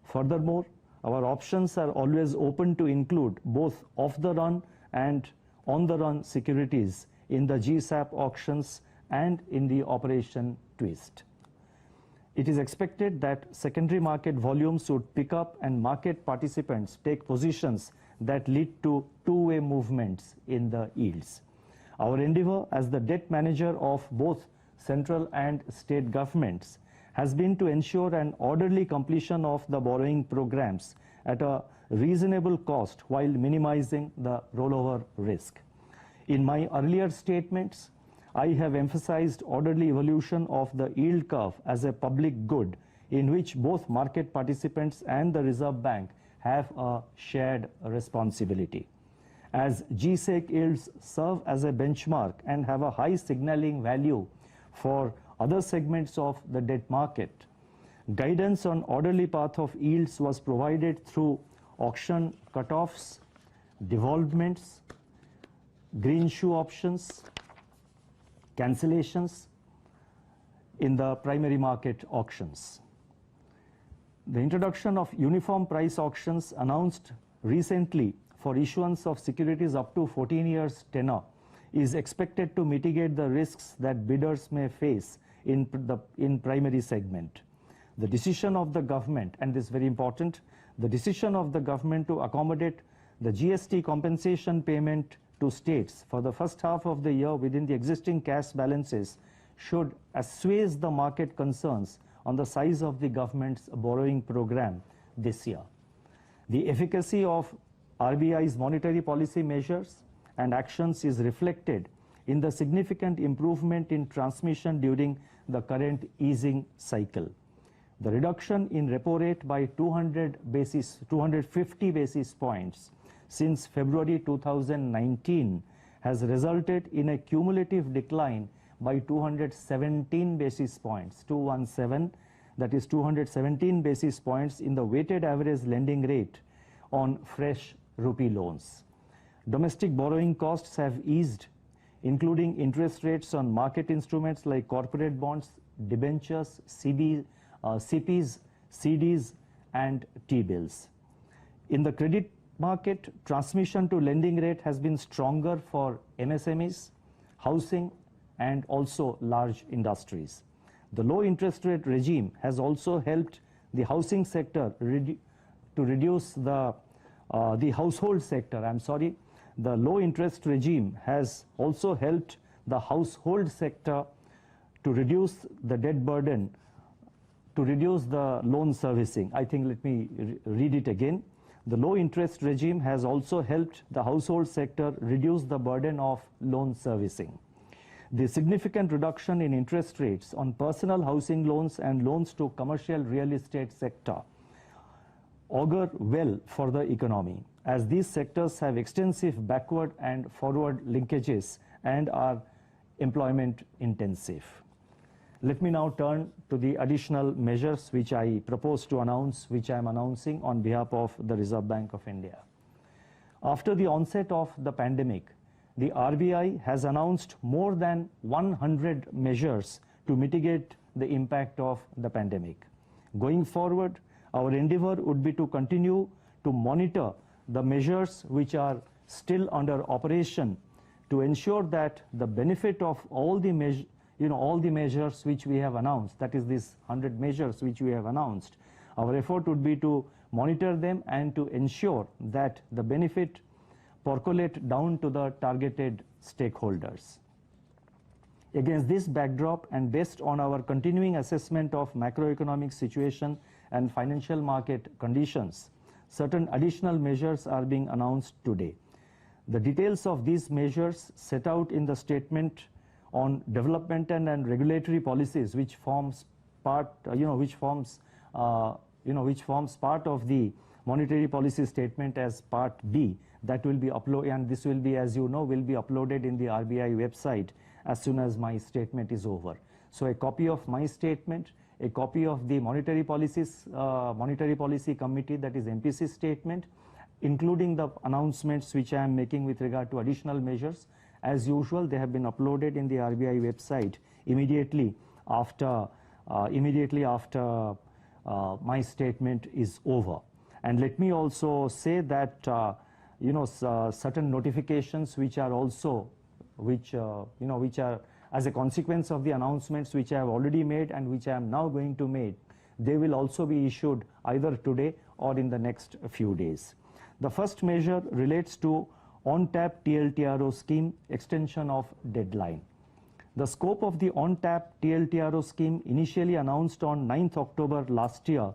Furthermore, our options are always open to include both off-the-run and on-the-run securities in the GSAP auctions and in the Operation Twist. It is expected that secondary market volumes would pick up and market participants take positions that lead to two-way movements in the yields. Our endeavor as the debt manager of both central and state governments has been to ensure an orderly completion of the borrowing programs at a reasonable cost while minimizing the rollover risk. In my earlier statements, I have emphasized orderly evolution of the yield curve as a public good in which both market participants and the Reserve Bank have a shared responsibility. As GSEC yields serve as a benchmark and have a high signaling value for other segments of the debt market, guidance on orderly path of yields was provided through auction cutoffs, devolvements, green shoe options, cancellations in the primary market auctions. The introduction of uniform price auctions announced recently for issuance of securities up to 14 years tenor is expected to mitigate the risks that bidders may face in primary segment. The decision of the government, and this is very important, the decision of the government to accommodate the GST compensation payment to states for the first half of the year within the existing cash balances should assuage the market concerns on the size of the government's borrowing program this year. The efficacy of RBI's monetary policy measures and actions is reflected in the significant improvement in transmission during the current easing cycle. The reduction in repo rate by 250 basis points since February 2019 has resulted in a cumulative decline by 217 basis points, 217, that is 217 basis points in the weighted average lending rate on fresh rupee loans. Domestic borrowing costs have eased, including interest rates on market instruments like corporate bonds, debentures, CPs, CDs, and T-bills. In the credit market, transmission to lending rate has been stronger for MSMEs, housing, and also large industries. The low interest rate regime has also helped the housing sector to reduce the household sector. The low interest regime has also helped the household sector to reduce the debt burden, to reduce the loan servicing. Let me read it again. The low interest regime has also helped the household sector reduce the burden of loan servicing. The significant reduction in interest rates on personal housing loans and loans to commercial real estate sector augur well for the economy, as these sectors have extensive backward and forward linkages and are employment intensive. Let me now turn to the additional measures which I propose to announce, which I am announcing on behalf of the Reserve Bank of India. After the onset of the pandemic, the RBI has announced more than 100 measures to mitigate the impact of the pandemic. Going forward, our endeavor would be to continue to monitor the measures which are still under operation to ensure that the benefit of all the measures which we have announced, that is these 100 measures which we have announced, our effort would be to monitor them and to ensure that the benefit percolate down to the targeted stakeholders. Against this backdrop and based on our continuing assessment of macroeconomic situation and financial market conditions, certain additional measures are being announced today. The details of these measures set out in the statement on developmental and regulatory policies, which forms part, which forms part of the monetary policy statement as part B, that will be uploaded, and this will be, as you know, will be uploaded in the RBI website as soon as my statement is over. So a copy of my statement, a copy of the monetary policy committee, that is MPC statement, including the announcements which I am making with regard to additional measures. As usual, they have been uploaded in the RBI website immediately after my statement is over. And let me also say that certain notifications which are also which are as a consequence of the announcements which I have already made and which I am now going to make, they will also be issued either today or in the next few days. The first measure relates to on-tap TLTRO scheme extension of deadline. The scope of the on-tap TLTRO scheme, initially announced on 9th October last year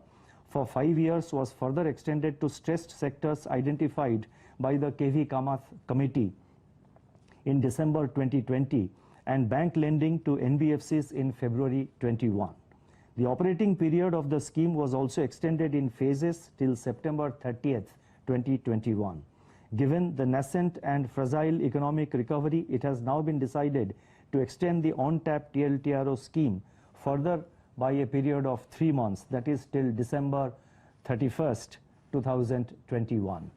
for 5 years, was further extended to stressed sectors identified by the KV Kamath Committee in December 2020 and bank lending to NBFCs in February 21. The operating period of the scheme was also extended in phases till September 30th, 2021. Given the nascent and fragile economic recovery, it has now been decided to extend the on-tap TLTRO scheme further by a period of 3 months, that is till December 31st, 2021.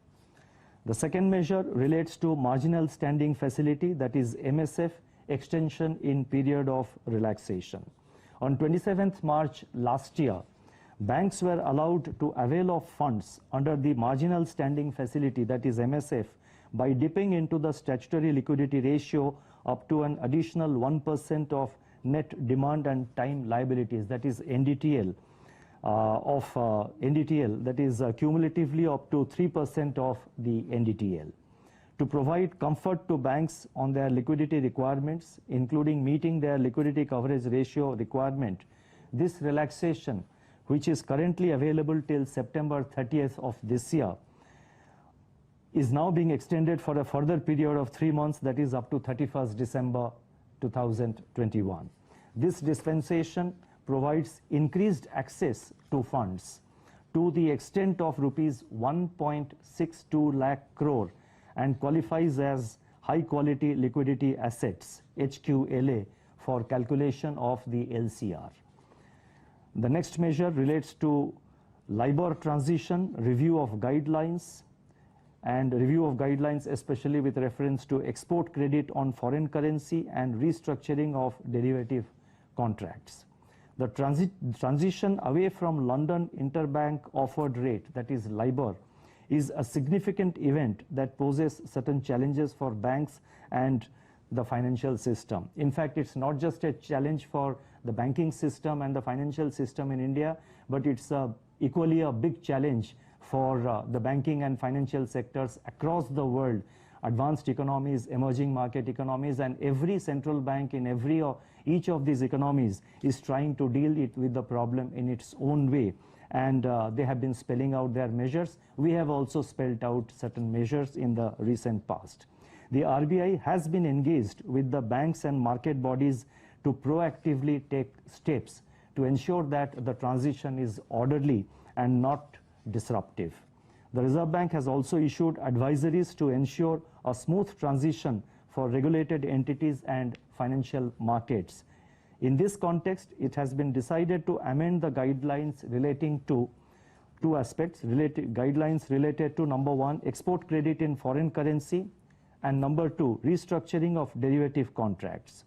The second measure relates to marginal standing facility, that is MSF, extension in period of relaxation. On 27th March last year, banks were allowed to avail of funds under the marginal standing facility, that is MSF, by dipping into the statutory liquidity ratio up to an additional 1% of net demand and time liabilities, that is NDTL, that is cumulatively up to 3% of the NDTL. To provide comfort to banks on their liquidity requirements, including meeting their liquidity coverage ratio requirement, this relaxation, which is currently available till September 30th of this year, is now being extended for a further period of 3 months, that is up to 31st December 2021. This dispensation provides increased access to funds to the extent of rupees 1.62 lakh crore and qualifies as high quality liquidity assets, HQLA, for calculation of the LCR. The next measure relates to LIBOR transition, review of guidelines, especially with reference to export credit on foreign currency and restructuring of derivative contracts. The transition away from London Interbank Offered Rate, that is LIBOR, is a significant event that poses certain challenges for banks and the financial system. In fact, it's not just a challenge for the banking system and the financial system in India, but it's equally a big challenge for the banking and financial sectors across the world, advanced economies, emerging market economies, and every central bank in each of these economies is trying to deal with the problem in its own way. And they have been spelling out their measures. We have also spelled out certain measures in the recent past. The RBI has been engaged with the banks and market bodies to proactively take steps to ensure that the transition is orderly and not disruptive. The Reserve Bank has also issued advisories to ensure a smooth transition for regulated entities and financial markets. In this context, it has been decided to amend the guidelines relating to two aspects, guidelines related to number 1, export credit in foreign currency, and number 2, restructuring of derivative contracts.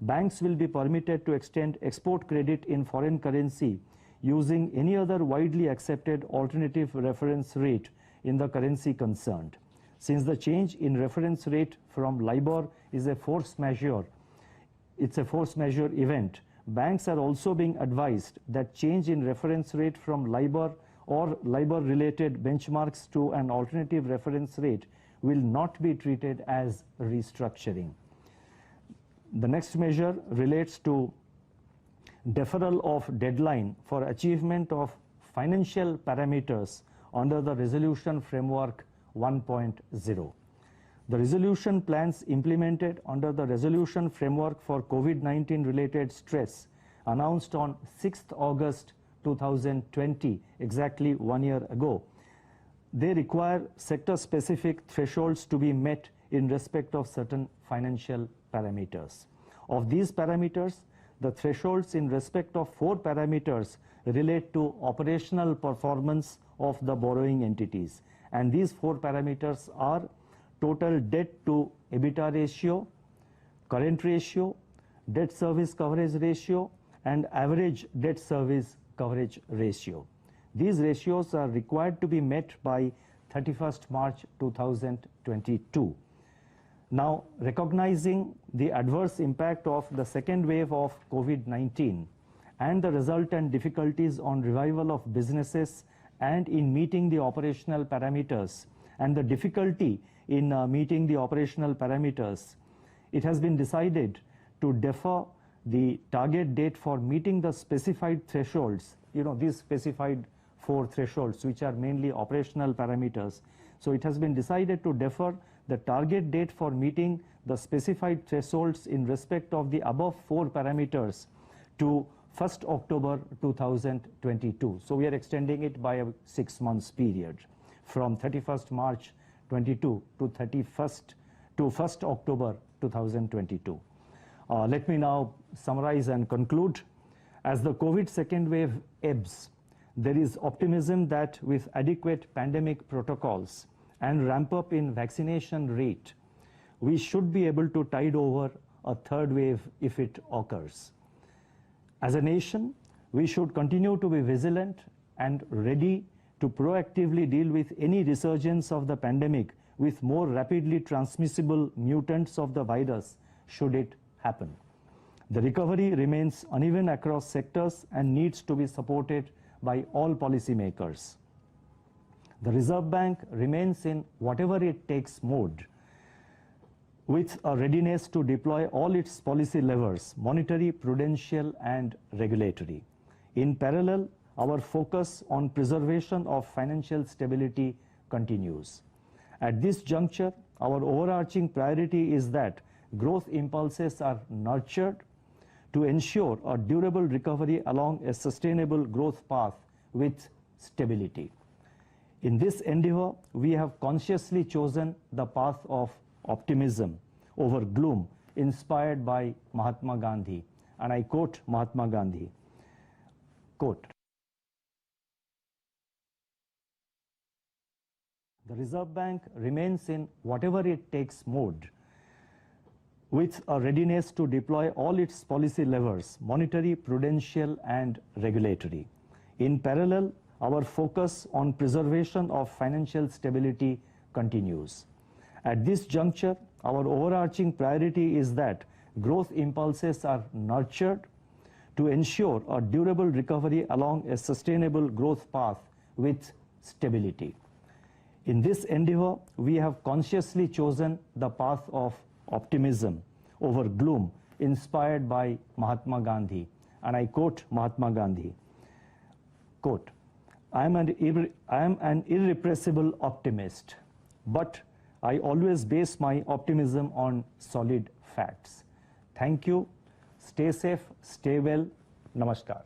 Banks will be permitted to extend export credit in foreign currency using any other widely accepted alternative reference rate in the currency concerned. Since the change in reference rate from LIBOR is a force majeure, it's a force majeure event, banks are also being advised that change in reference rate from LIBOR or LIBOR related benchmarks to an alternative reference rate will not be treated as restructuring. The next measure relates to deferral of deadline for achievement of financial parameters under the Resolution Framework 1.0. The resolution plans implemented under the Resolution Framework for COVID-19 related stress announced on 6th August 2020, exactly 1 year ago. They require sector-specific thresholds to be met in respect of certain financial parameters. Of these parameters, the thresholds in respect of 4 parameters relate to operational performance of the borrowing entities. And these 4 parameters are total debt to EBITDA ratio, current ratio, debt service coverage ratio, and average debt service coverage ratio. These ratios are required to be met by 31st March 2022. Now, recognizing the adverse impact of the second wave of COVID-19 and the resultant difficulties on revival of businesses and in meeting the operational parameters, and the difficulty in meeting the operational parameters, it has been decided to defer the target date for meeting the specified thresholds, these specified 4 thresholds, which are mainly operational parameters. So it has been decided to defer the target date for meeting the specified thresholds in respect of the above 4 parameters to 1st October 2022. So we are extending it by a 6 months period from 31st March 22 to 1st October 2022. Let me now summarize and conclude. As the COVID second wave ebbs, there is optimism that with adequate pandemic protocols and ramp up in vaccination rate, we should be able to tide over a third wave if it occurs. As a nation, we should continue to be vigilant and ready to proactively deal with any resurgence of the pandemic with more rapidly transmissible mutants of the virus should it happen. The recovery remains uneven across sectors and needs to be supported by all policymakers. The Reserve Bank remains in whatever it takes mode with a readiness to deploy all its policy levers, monetary, prudential, and regulatory. In parallel, our focus on preservation of financial stability continues. At this juncture, our overarching priority is that growth impulses are nurtured to ensure a durable recovery along a sustainable growth path with stability. In this endeavor, we have consciously chosen the path of optimism over gloom, inspired by Mahatma Gandhi. And I quote Mahatma Gandhi, quote, "The Reserve Bank remains in whatever it takes mode with a readiness to deploy all its policy levers, monetary, prudential, and regulatory. In parallel, our focus on preservation of financial stability continues. At this juncture, our overarching priority is that growth impulses are nurtured to ensure a durable recovery along a sustainable growth path with stability. In this endeavor, we have consciously chosen the path of optimism over gloom, inspired by Mahatma Gandhi." And I quote Mahatma Gandhi, quote, I am an irrepressible optimist, but I always base my optimism on solid facts. Thank you. Stay safe, stay well. Namaskar.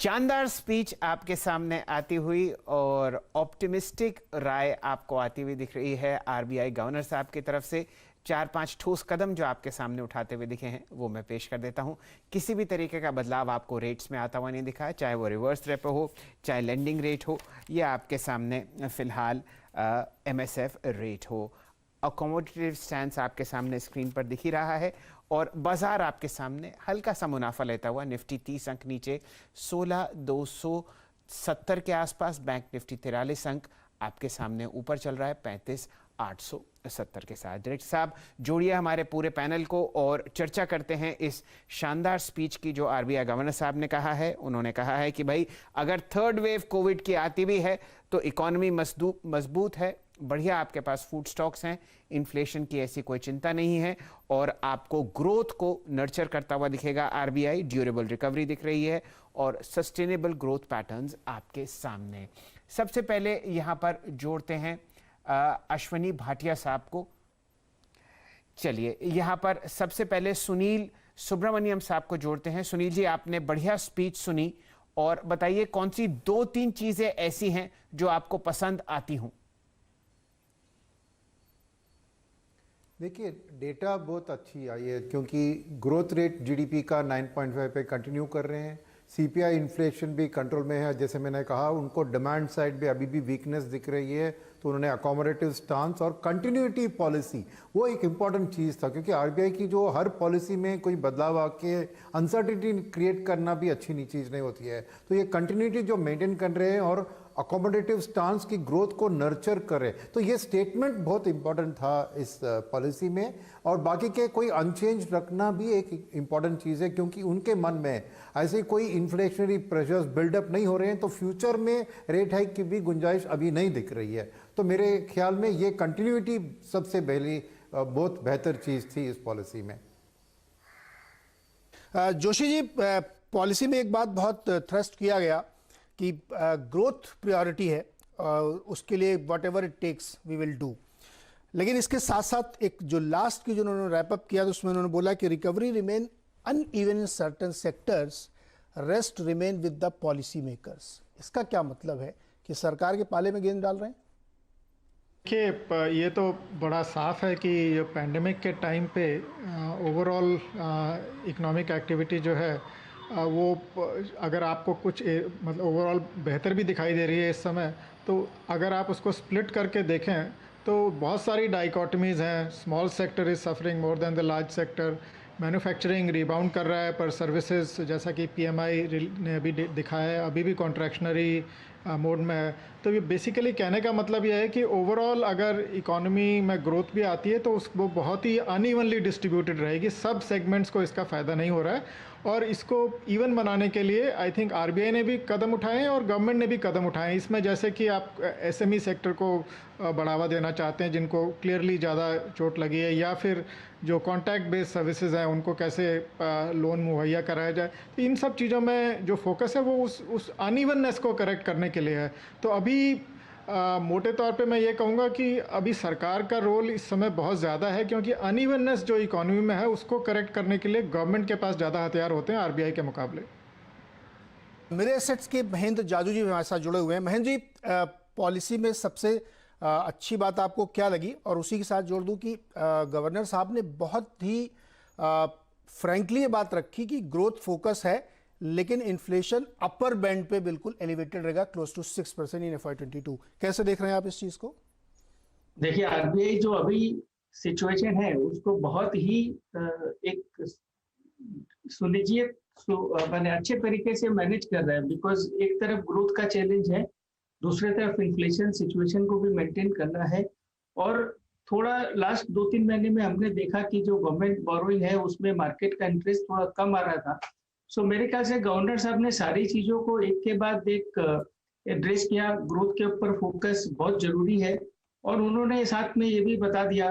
जानदार स्पीच आपके सामने आती हुई और ऑप्टिमिस्टिक राय आपको आती हुई दिख रही है आरबीआई गवर्नर साहब की तरफ से। 4-5 ठोस कदम जो आपके सामने उठाते हुए दिखे हैं वो मैं पेश कर देता हूं। किसी भी तरीके का बदलाव आपको रेट्स में आता हुआ नहीं दिखा है, चाहे वो रिवर्स रेपो हो, चाहे लेंडिंग रेट हो, या आपके सामने फिलहाल एमएसएफ रेट हो। अकोमोडेटिव स्टैंस आपके सामने स्क्रीन पर दिख ही रहा है और बाजार आपके सामने हल्का सा मुनाफा लेता हुआ। निफ्टी 30 अंक नीचे 16,270 के आसपास, बैंक निफ्टी 43 अंक आपके सामने ऊपर चल रहा है 35 870 के साथ। डायरेक्टर साहब जोड़िए हमारे पूरे पैनल को और चर्चा करते हैं इस शानदार स्पीच की जो आरबीआई गवर्नर साहब ने कहा है। उन्होंने कहा है कि भाई अगर थर्ड वेव कोविड की आती भी है तो इकॉनमी मजबूत है, बढ़िया आपके पास फूड स्टॉक्स हैं, इन्फ्लेशन की ऐसी कोई चिंता नहीं है और आपको ग्रोथ को नर्चर करता हुआ दिखेगा आरबीआई, ड्यूरेबल रिकवरी दिख रही है और सस्टेनेबल ग्रोथ पैटर्न्स आपके सामने। सबसे पहले यहाँ पर जोड़ते हैं अश्वनी भाटिया साहब को। चलिए यहाँ पर सबसे पहले सुनील सुब्रमण्यम साहब को जोड़ते हैं। सुनील जी, आपने बढ़िया स्पीच सुनी और बताइए कौन सी 2-3 चीजें ऐसी हैं जो आपको पसंद आती हों। देखिए डेटा बहुत अच्छी आई है क्योंकि ग्रोथ रेट जीडीपी का 9.5 पे कंटिन्यू कर रहे हैं, सीपीआई इन्फ्लेशन भी कंट्रोल में है। जैसे मैंने कहा उनको डिमांड साइड पे अभी भी वीकनेस दिख रही है, तो उन्होंने अकोमोडेटिव स्टांस और कंटिन्यूटी पॉलिसी वो एक इम्पॉर्टेंट चीज़ था क्योंकि आरबीआई की जो हर पॉलिसी में कोई बदलाव आके अनसर्टिनिटी क्रिएट करना भी अच्छी चीज़ नहीं होती है। तो ये कंटिन्यूटी जो मेंटेन कर रहे हैं और अकोमोडेटिव स्टांस की ग्रोथ को नर्चर करे, तो ये स्टेटमेंट बहुत इंपॉर्टेंट था इस पॉलिसी में। और बाकी के कोई अनचेंज रखना भी एक इम्पॉर्टेंट चीज़ है क्योंकि उनके मन में ऐसे कोई इन्फ्लेशनरी प्रेशर्स बिल्डअप नहीं हो रहे हैं, तो फ्यूचर में रेट हाइक की भी गुंजाइश अभी नहीं दिख रही है। तो मेरे ख्याल में ये कंटिन्यूटी सबसे पहली बहुत बेहतर चीज़ थी इस पॉलिसी में। जोशी जी, पॉलिसी में एक बात बहुत थ्रस्ट किया गया कि ग्रोथ प्रायोरिटी है और उसके लिए whatever it takes we will do, लेकिन इसके साथ साथ एक जो लास्ट की जो उन्होंने रैपअप किया तो उसमें उन्होंने बोला कि recovery remain uneven in certain sectors, rest remain with the policy makers. इसका क्या मतलब है कि सरकार के पाले में गेंद डाल रहे हैं? देखिए ये तो बड़ा साफ है कि ये पैंडेमिक के टाइम पे ओवरऑल इकोनॉमिक एक्टिविटी जो है वो अगर आपको कुछ मतलब ओवरऑल बेहतर भी दिखाई दे रही है इस समय, तो अगर आप उसको स्प्लिट करके देखें तो बहुत सारी डाइकोटमीज़ हैं। Small sector is suffering more than the large sector, manufacturing rebound कर रहा है, पर सर्विसेज जैसा कि पीएमआई ने अभी दिखाया है अभी भी कॉन्ट्रैक्शनरी मोड में है। तो ये बेसिकली कहने का मतलब ये है कि ओवरऑल अगर इकोनॉमी में ग्रोथ भी आती है तो वो बहुत ही अनइवनली डिस्ट्रीब्यूटेड रहेगी, सब सेगमेंट्स को इसका फ़ायदा नहीं हो रहा है। और इसको इवन बनाने के लिए आई थिंक आरबीआई ने भी कदम उठाए हैं और गवर्नमेंट ने भी कदम उठाए हैं इसमें, जैसे कि आप एसएमई सेक्टर को बढ़ावा देना चाहते हैं जिनको क्लियरली ज़्यादा चोट लगी है, या फिर जो कॉन्टैक्ट बेस्ड सर्विसेज हैं उनको कैसे लोन मुहैया कराया जाए। तो इन सब चीज़ों में जो फोकस है वो उस अनइवननेस को करेक्ट करने के लिए है। तो अभी मोटे तौर पे मैं ये कहूँगा कि अभी सरकार का रोल इस समय बहुत ज़्यादा है क्योंकि अनइवननेस जो इकोनॉमी में है उसको करेक्ट करने के लिए गवर्नमेंट के पास ज़्यादा हथियार होते हैं आरबीआई के मुकाबले। मेरे एसेट्स के महेंद्र जाजू जी हमारे साथ जुड़े हुए हैं। महेंद्र जी, पॉलिसी में सबसे अच्छी बात आपको क्या लगी? और उसी के साथ जोड़ दूं कि गवर्नर साहब ने बहुत ही फ्रैंकली ये बात रखी कि ग्रोथ फोकस है लेकिन इन्फ्लेशन अपर बैंड पे बिल्कुल एलिवेटेड रहेगा, क्लोज टू 6% इन FY22। कैसे देख रहे हैं आप इस चीज को? देखिए आरबीआई जो अभी सिचुएशन है उसको बहुत ही एक सुनिश्चित मैंने अच्छे तरीके से मैनेज कर रहा है, बिकॉज एक तरफ ग्रोथ का चैलेंज है, दूसरी तरफ इन्फ्लेशन सिचुएशन को भी मेंटेन करना है। और थोड़ा लास्ट 2-3 महीने में हमने देखा कि जो गवर्नमेंट बोरोइंग है उसमें मार्केट का इंटरेस्ट थोड़ा कम आ रहा था। सो मेरे ख्याल से गवर्नर साहब ने सारी चीजों को एक के बाद एक एड्रेस किया। ग्रोथ के ऊपर फोकस बहुत जरूरी है और उन्होंने साथ में ये भी बता दिया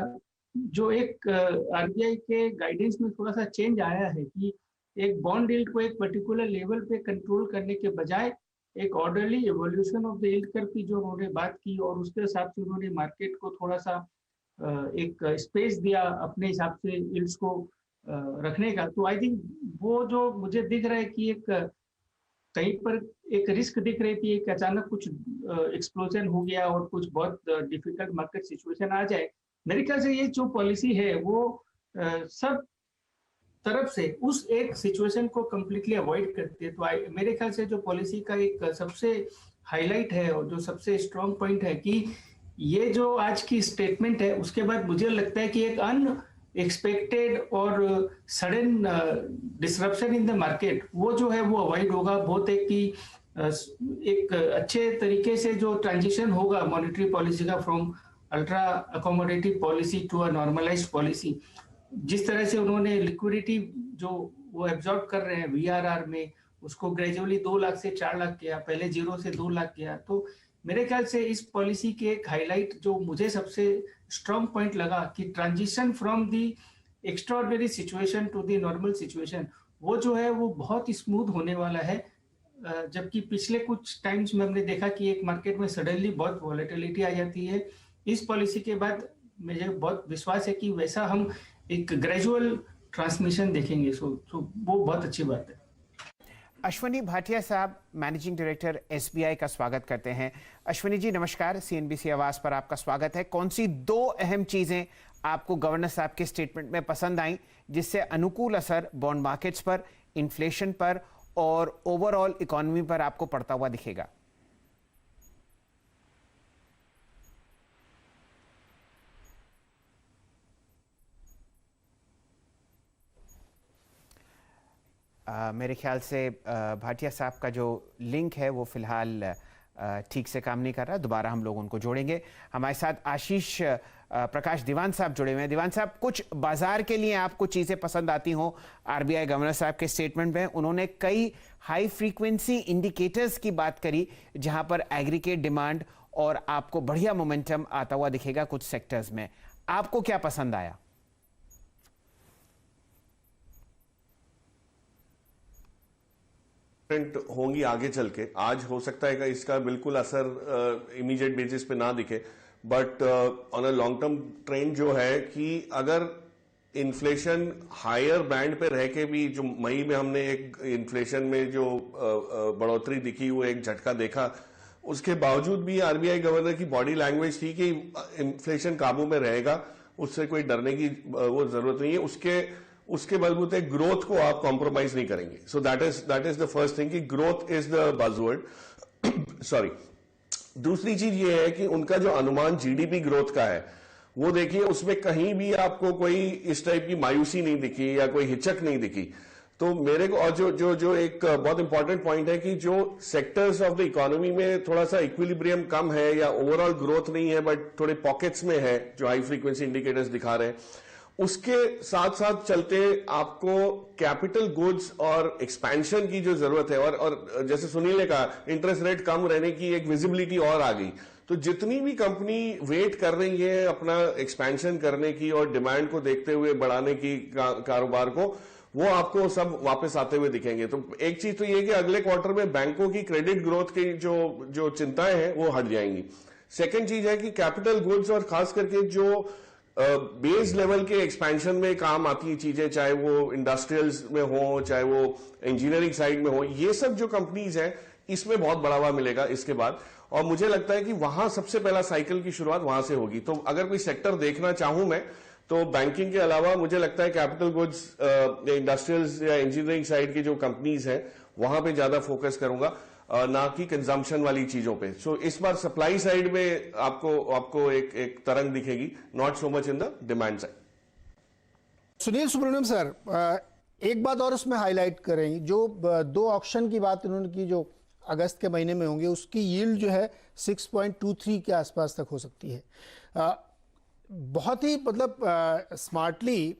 जो एक आरबीआई के गाइडेंस में थोड़ा सा चेंज आया है कि एक बॉन्ड यील्ड को एक पर्टिकुलर लेवल पे कंट्रोल करने के बजाय एक orderly evolution of the yield curve की जो उन्होंने बात की और उसके हिसाब से उन्होंने मार्केट को थोड़ा सा एक स्पेस दिया अपने हिसाब से यील्ड्स को रखने का। तो आई थिंक वो जो मुझे दिख रहा है कि एक कहीं पर एक रिस्क दिख रही थी, एक अचानक कुछ एक्सप्लोजन हो गया और कुछ बहुत डिफिकल्ट मार्केट सिचुएशन आ जाए। मेरे ख्याल से ये जो पॉलिसी है वो सब तरफ से उस एक सिचुएशन को कम्प्लीटली अवॉइड करती है। तो मेरे ख्याल से जो पॉलिसी का एक सबसे हाईलाइट है और जो सबसे स्ट्रॉन्ग पॉइंट है कि ये जो आज की स्टेटमेंट है उसके बाद मुझे लगता है कि एक अनएक्सपेक्टेड और sudden disruption in the market वो जो है वो अवॉइड होगा। बहुत एक अच्छे तरीके से जो ट्रांजिशन होगा मॉनेटरी पॉलिसी का from ultra accommodative policy to a normalised policy, जिस तरह से उन्होंने लिक्विडिटी जो वो एब्जॉर्ब कर रहे हैं वीआरआर में, उसको ग्रेजुअली 2 लाख से 4 लाख किया, पहले 0 से 2 लाख किया। तो मेरे ख्याल से इस पॉलिसी के एक हाईलाइट जो मुझे सबसे स्ट्रॉन्ग पॉइंट लगा कि transition from the extraordinary situation to the normal situation, वो जो है वो बहुत स्मूथ होने वाला है। जबकि पिछले कुछ टाइम्स में हमने देखा कि एक मार्केट में सडनली बहुत वॉलेटिलिटी आ जाती है। इस पॉलिसी के बाद मुझे बहुत विश्वास है कि वैसा हम एक ग्रेजुअल ट्रांसमिशन देखेंगे। सो वो बहुत अच्छी बात है। अश्वनी भाटिया साहब, मैनेजिंग डायरेक्टर एसबीआई का स्वागत करते हैं। अश्वनी जी नमस्कार, सीएनबीसी आवाज पर आपका स्वागत है। कौन सी 2 अहम चीजें आपको गवर्नर साहब के स्टेटमेंट में पसंद आई जिससे अनुकूल असर बॉन्ड मार्केट्स पर, इन्फ्लेशन पर और ओवरऑल इकोनॉमी पर आपको पड़ता हुआ दिखेगा? मेरे ख्याल से भाटिया साहब का जो लिंक है वो फिलहाल ठीक से काम नहीं कर रहा। दोबारा हम लोग उनको जोड़ेंगे। हमारे साथ आशीष प्रकाश दीवान साहब जुड़े हुए हैं। दीवान साहब, कुछ बाजार के लिए आपको चीज़ें पसंद आती हों आरबीआई गवर्नर साहब के स्टेटमेंट में? उन्होंने कई हाई फ्रीक्वेंसी इंडिकेटर्स की बात करी जहां पर एग्रीगेट डिमांड और आपको बढ़िया मोमेंटम आता हुआ दिखेगा कुछ सेक्टर्स में। आपको क्या पसंद आया? होंगी आगे चल के। आज हो सकता है कि इसका बिल्कुल असर इमीडिएट बेसिस पे ना दिखे, but on a long term trend जो है कि अगर इन्फ्लेशन हायर बैंड पे रह के भी, जो मई में हमने एक इन्फ्लेशन में जो बढ़ोतरी दिखी, वो एक झटका देखा, उसके बावजूद भी आरबीआई गवर्नर की बॉडी लैंग्वेज थी कि इन्फ्लेशन काबू में रहेगा, उससे कोई डरने की वो जरूरत नहीं है। उसके बलबूते ग्रोथ को आप कॉम्प्रोमाइज नहीं करेंगे। So that is the first thing कि growth is the buzzword. Sorry. दूसरी चीज ये है कि उनका जो अनुमान जीडीपी ग्रोथ का है, वो देखिए उसमें कहीं भी आपको कोई इस टाइप की मायूसी नहीं दिखी या कोई हिचक नहीं दिखी। तो मेरे को, और जो एक बहुत इंपॉर्टेंट पॉइंट है कि जो सेक्टर्स ऑफ द इकोनॉमी में थोड़ा सा इक्विलिब्रियम कम है या ओवरऑल ग्रोथ नहीं है, बट थोड़े पॉकेट्स में है, जो हाई फ्रीक्वेंसी इंडिकेटर्स दिखा रहे हैं, उसके साथ साथ चलते आपको कैपिटल गुड्स और एक्सपेंशन की जो जरूरत है, और जैसे सुनील ने कहा, इंटरेस्ट रेट कम रहने की एक विजिबिलिटी और आ गई। तो जितनी भी कंपनी वेट कर रही है अपना एक्सपेंशन करने की और डिमांड को देखते हुए बढ़ाने की कारोबार को, वो आपको सब वापस आते हुए दिखेंगे। तो एक चीज तो ये कि अगले क्वार्टर में बैंकों की क्रेडिट ग्रोथ की जो चिंताएं हैं वो हट जाएंगी। सेकेंड चीज है कि कैपिटल गुड्स और खास करके जो बेस लेवल के एक्सपेंशन में काम आती है चीजें, चाहे वो इंडस्ट्रियल्स में हो, चाहे वो इंजीनियरिंग साइड में हो, ये सब जो कंपनीज हैं, इसमें बहुत बढ़ावा मिलेगा इसके बाद। और मुझे लगता है कि वहां सबसे पहला साइकिल की शुरुआत वहां से होगी। तो अगर कोई सेक्टर देखना चाहूं मैं, तो बैंकिंग के अलावा मुझे लगता है कैपिटल गुड्स, इंडस्ट्रियल्स या इंजीनियरिंग साइड की जो कंपनीज हैं, वहां पे ज्यादा फोकस करूंगा, ना कि कंजम्पशन वाली चीजों पे। सो इस बार सप्लाई साइड में आपको एक तरंग दिखेगी, not so much in the demand side. Sunil Subramaniam sir, एक बात और उसमें हाईलाइट करें, जो 2 ऑक्शन की बात उन्होंने की जो अगस्त के महीने में होंगे, उसकी यील्ड जो है 6.23 के आसपास तक हो सकती है। बहुत ही मतलब स्मार्टली,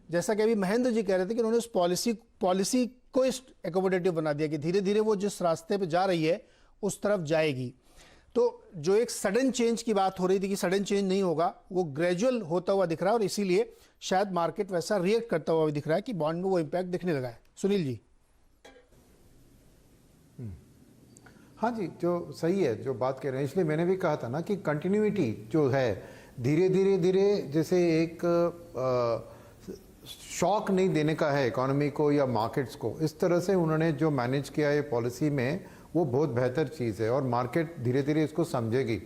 जैसा कि अभी महेंद्र जी कह रहे थे कि उन्होंने उस पॉलिसी को एकोमोडेटिव बना दिया कि धीरे धीरे वो जिस रास्ते पे जा रही है उस तरफ जाएगी। तो जो एक सडन चेंज की बात हो रही थी कि सडन चेंज नहीं होगा, वो ग्रेजुअल होता हुआ दिख रहा है, और इसीलिए शायद मार्केट वैसा रिएक्ट करता हुआ भी दिख रहा है कि बॉन्ड में वो इम्पैक्ट दिखने लगा है। सुनील जी। हाँ जी, जो सही है जो बात कह रहे हैं, इसलिए मैंने भी कहा था ना कि कंटिन्यूटी जो है, धीरे धीरे जैसे एक शॉक नहीं देने का है इकोनॉमी को या मार्केट्स को, इस तरह से उन्होंने जो मैनेज किया है पॉलिसी में, वो बहुत बेहतर चीज़ है। और मार्केट धीरे धीरे इसको समझेगी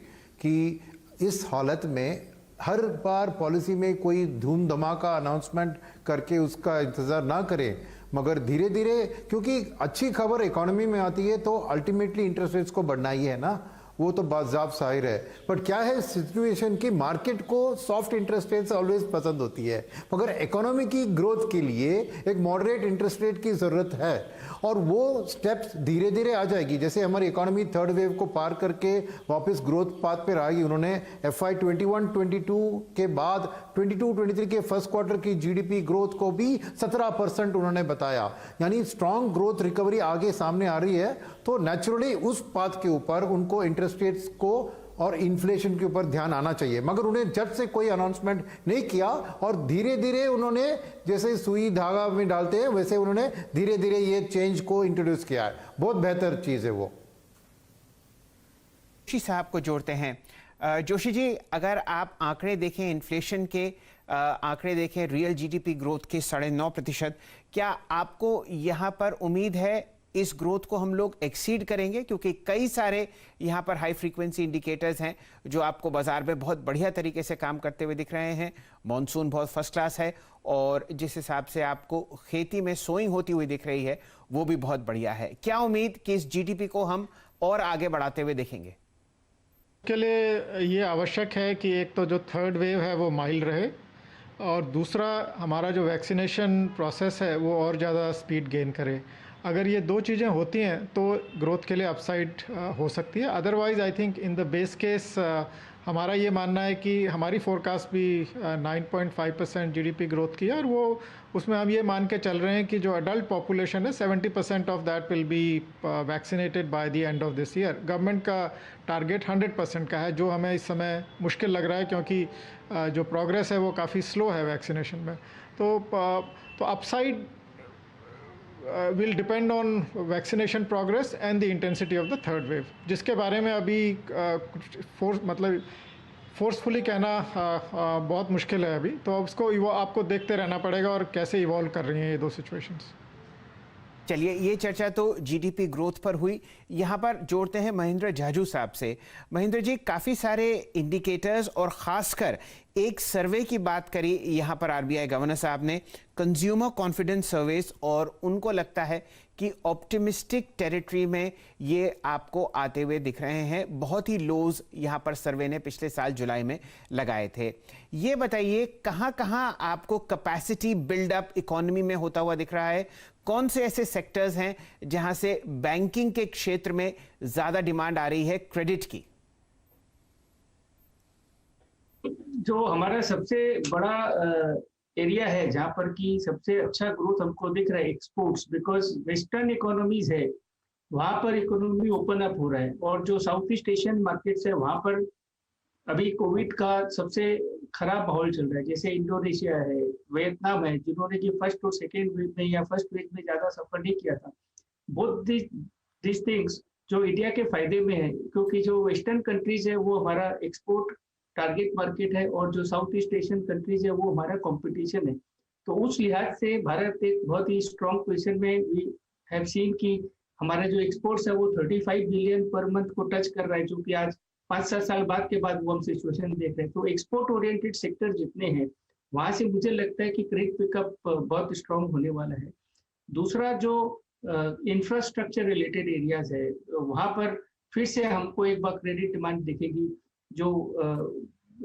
कि इस हालत में हर बार पॉलिसी में कोई धूम धमाका अनाउंसमेंट करके उसका इंतज़ार ना करें, मगर धीरे धीरे, क्योंकि अच्छी खबर इकोनॉमी में आती है तो अल्टीमेटली इंटरेस्ट रेट्स को बढ़ना ही है ना, वो तो बाज़ाब ज़ाहिर है, बट क्या है सिचुएशन की मार्केट को सॉफ्ट इंटरेस्ट रेट्स ऑलवेज पसंद होती है, मगर इकोनॉमी की ग्रोथ के लिए एक मॉडरेट इंटरेस्ट रेट की ज़रूरत है और वो स्टेप्स धीरे धीरे आ जाएगी। जैसे हमारी इकोनॉमी थर्ड वेव को पार करके वापस ग्रोथ पाथ पर आएगी। उन्होंने FY 21-22 के बाद 22-23 के फर्स्ट क्वार्टर की GDP ग्रोथ को भी 17% उन्होंने बताया, यानी स्ट्रॉन्ग ग्रोथ रिकवरी आगे सामने आ रही है। तो नेचुरली उस पाथ के ऊपर उनको इंटरेस्ट रेट्स को और इन्फ्लेशन के ऊपर ध्यान आना चाहिए, मगर उन्हें झट से कोई अनाउंसमेंट नहीं किया और धीरे धीरे उन्होंने जैसे सुई धागा में डालते हैं वैसे उन्होंने धीरे धीरे ये चेंज को इंट्रोड्यूस किया है। बहुत बेहतर चीज़ है वो। जोशी साहब को जोड़ते हैं। जोशी जी, अगर आप आंकड़े देखें, इन्फ्लेशन के आंकड़े देखें, रियल GDP ग्रोथ के 9.5%, क्या आपको यहाँ पर उम्मीद है इस ग्रोथ को हम लोग एक्सीड करेंगे? क्योंकि कई सारे यहाँ पर हाई फ्रीक्वेंसी इंडिकेटर्स हैं जो आपको बाजार में बहुत बढ़िया तरीके से काम करते हुए दिख रहे हैं। मॉनसून बहुत फर्स्ट क्लास है और जिस हिसाब से आपको खेती में सोइंग होती हुई दिख रही है वो भी बहुत बढ़िया है। क्या उम्मीद कि इस GDP को हम और आगे बढ़ाते हुए देखेंगे? के लिए ये आवश्यक है कि एक तो जो थर्ड वेव है वो माइल्ड रहे और दूसरा हमारा जो वैक्सीनेशन प्रोसेस है वो और ज़्यादा स्पीड गेन करे। अगर ये दो चीज़ें होती हैं तो ग्रोथ के लिए अपसाइड हो सकती है। Otherwise I think in the base case हमारा ये मानना है कि हमारी फोरकास्ट भी 9.5% GDP ग्रोथ की है और वो उसमें हम ये मान के चल रहे हैं कि जो अडल्ट पॉपुलेशन है 70% of that will be vaccinated by the end of this year. Government का टारगेट 100% का है, जो हमें इस समय मुश्किल लग रहा है क्योंकि जो प्रोग्रेस है वो काफ़ी स्लो है वैक्सीनेशन में। तो upside will depend on vaccination progress and the intensity of the third wave, जिसके बारे में अभी फोर्सफुली कहना बहुत मुश्किल है अभी। तो उसको आपको देखते रहना पड़ेगा और कैसे इवॉल्व कर रही हैं ये दो सिचुएशंस। चलिए, ये चर्चा तो GDP ग्रोथ पर हुई। यहाँ पर जोड़ते हैं महेंद्र झाजू साहब से। महेंद्र जी, काफ़ी सारे इंडिकेटर्स और ख़ासकर एक सर्वे की बात करी यहाँ पर RBI गवर्नर साहब ने, कंज्यूमर कॉन्फिडेंस सर्वेस, और उनको लगता है कि ऑप्टिमिस्टिक टेरिटरी में ये आपको आते हुए दिख रहे हैं। बहुत ही लोज यहाँ पर सर्वे ने पिछले साल जुलाई में लगाए थे। ये बताइए कहाँ कहाँ आपको कैपेसिटी बिल्डअप इकोनॉमी में होता हुआ दिख रहा है? कौन से ऐसे सेक्टर्स हैं जहां से बैंकिंग के क्षेत्र में ज्यादा डिमांड आ रही है क्रेडिट की? जो हमारा सबसे बड़ा एरिया है जहां पर कि सबसे अच्छा ग्रोथ हमको दिख रहा है एक्सपोर्ट्स, बिकॉज वेस्टर्न इकोनॉमीज है वहां पर इकोनॉमी ओपन अप हो रहा है और जो साउथ ईस्ट एशियन मार्केट्स है वहां पर अभी कोविड का सबसे खराब माहौल चल रहा है। जैसे इंडोनेशिया है, वियतनाम है, जिन्होंने कि फर्स्ट और सेकेंड वेव में या फर्स्ट वेव में ज्यादा सफर नहीं किया था। बोथ दिस थिंग्स जो इंडिया के फायदे में है, क्योंकि जो वेस्टर्न कंट्रीज है वो हमारा एक्सपोर्ट टारगेट मार्केट है और जो साउथ ईस्ट एशियन कंट्रीज है वो हमारा कंपटीशन है। तो उस लिहाज से भारत एक बहुत ही स्ट्रॉन्ग पोजिशन में वी हैव सीन कि हमारा जो एक्सपोर्ट्स है वो 35 बिलियन पर मंथ को टच कर रहा है, जो कि आज 5-7 साल बाद के बाद वो हम सिचुएशन देख रहे हैं। तो एक्सपोर्ट ओरिएंटेड सेक्टर जितने हैं वहां से मुझे लगता है कि क्रेडिट पिकअप बहुत स्ट्रांग होने वाला है। दूसरा जो इंफ्रास्ट्रक्चर रिलेटेड एरियाज है वहां पर फिर से हमको एक बार क्रेडिट डिमांड दिखेगी। जो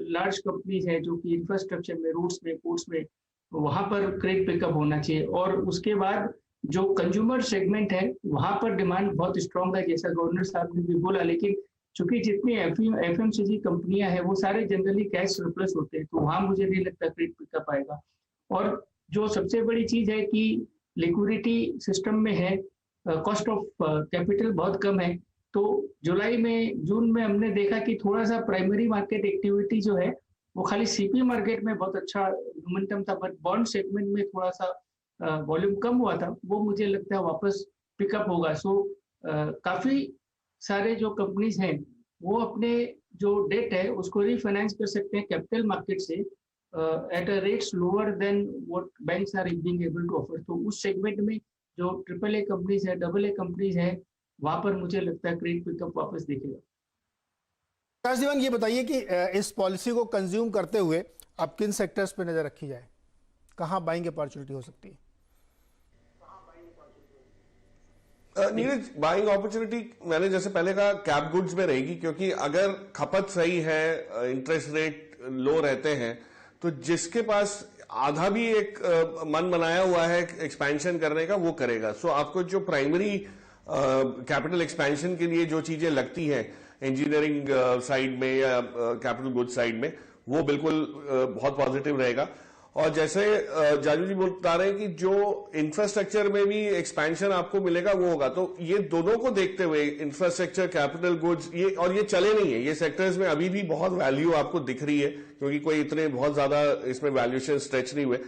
लार्ज कंपनीज है जो कि इंफ्रास्ट्रक्चर में, रोड्स में, पोर्ट्स में, वहां पर क्रेडिट पिकअप होना चाहिए। और उसके बाद जो कंज्यूमर सेगमेंट है वहां पर डिमांड बहुत स्ट्रांग है, जैसा गवर्नर साहब ने भी बोला। लेकिन चूंकि जितनी FMCG कंपनियां हैं वो सारे जनरली कैश सरप्लस होते हैं, तो वहां मुझे नहीं लगता क्रेडिट पिकअप आएगा। और जो सबसे बड़ी चीज है कि लिक्विडिटी सिस्टम में है, कॉस्ट ऑफ कैपिटल बहुत कम है। तो जुलाई में, जून में हमने देखा कि थोड़ा सा प्राइमरी मार्केट एक्टिविटी जो है वो खाली CP मार्केट में बहुत अच्छा मोमेंटम था, बट बॉन्ड सेगमेंट में थोड़ा सा वॉल्यूम कम हुआ था। वो मुझे लगता है वापस पिकअप होगा। सो काफी सारे जो कंपनीज हैं वो अपने जो डेट है उसको रीफाइनेंस कर सकते हैं कैपिटल मार्केट से at a rates lower than what banks are being able to offer. तो उस सेगमेंट में जो AAA कंपनीज है, AA कंपनीज है, वहां पर मुझे लगता है क्रेडिट पिकअप वापस दिखेगा। प्रकाश दीवान, ये बताइए कि इस पॉलिसी को कंज्यूम करते हुए अब किन सेक्टर्स पे नजर रखी जाए, कहाँ बाइंग अपॉर्चुनिटी हो सकती है? नीरज, बाइंग अपॉर्चुनिटी मैंने जैसे पहले कहा कैप गुड्स में रहेगी, क्योंकि अगर खपत सही है, इंटरेस्ट रेट लो रहते हैं, तो जिसके पास आधा भी एक मन बनाया हुआ है एक्सपेंशन करने का, वो करेगा। सो आपको जो प्राइमरी कैपिटल एक्सपेंशन के लिए जो चीजें लगती हैं इंजीनियरिंग साइड में या कैपिटल गुड्स साइड में, वो बिल्कुल बहुत पॉजिटिव रहेगा। और जैसे जाजू जी बता रहे हैं कि जो इंफ्रास्ट्रक्चर में भी एक्सपेंशन आपको मिलेगा वो होगा, तो ये दोनों को देखते हुए इंफ्रास्ट्रक्चर, कैपिटल गुड्स, ये चले नहीं है, ये सेक्टर्स में अभी भी बहुत वैल्यू आपको दिख रही है, क्योंकि कोई इतने बहुत ज्यादा इसमें वैल्यूएशन स्ट्रेच नहीं हुए।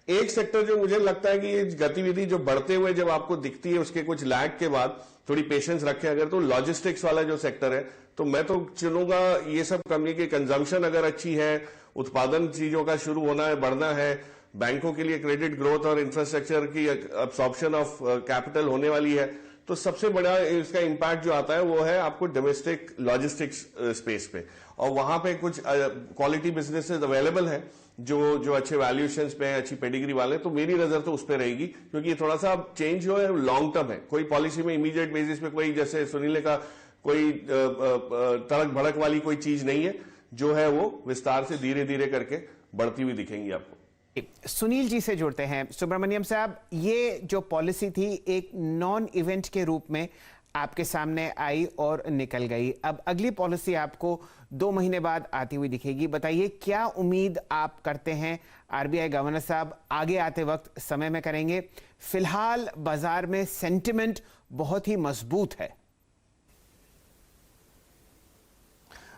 एक सेक्टर जो मुझे लगता है कि ये गतिविधि जो बढ़ते हुए जब आपको दिखती है उसके कुछ लैग के बाद थोड़ी पेशेंस रखें अगर, तो लॉजिस्टिक्स वाला जो सेक्टर है, तो मैं तो चुनूंगा ये सब कंपनी की कंजम्पशन अगर अच्छी है, उत्पादन चीजों का शुरू होना है, बढ़ना है, बैंकों के लिए क्रेडिट ग्रोथ और इंफ्रास्ट्रक्चर की अब्सॉर्प्शन ऑफ कैपिटल होने वाली है, तो सबसे बड़ा इसका इम्पैक्ट जो आता है वो है आपको डोमेस्टिक लॉजिस्टिक्स स्पेस पे, और वहां पे कुछ क्वालिटी बिजनेसेस अवेलेबल है जो अच्छे वैल्यूएशंस पे है, अच्छी पेडिग्री वाले, तो मेरी नजर तो उस पर रहेगी, क्योंकि ये थोड़ा सा चेंज जो है लॉन्ग टर्म है। कोई पॉलिसी में इमीडिएट बेसिस पे कोई, जैसे सुनील ने कहा, कोई तड़क भड़क वाली कोई चीज नहीं है, जो है वो विस्तार से धीरे धीरे करके बढ़ती हुई दिखेंगी आपको। सुनील जी से जुड़ते हैं। सुब्रमण्यम साहब, ये जो पॉलिसी थी एक नॉन इवेंट के रूप में आपके सामने आई और निकल गई, अब अगली पॉलिसी आपको 2 महीने बाद आती हुई दिखेगी। बताइए क्या उम्मीद आप करते हैं आरबीआई गवर्नर साहब आगे आते वक्त समय में करेंगे? फिलहाल बाजार में सेंटिमेंट बहुत ही मजबूत है।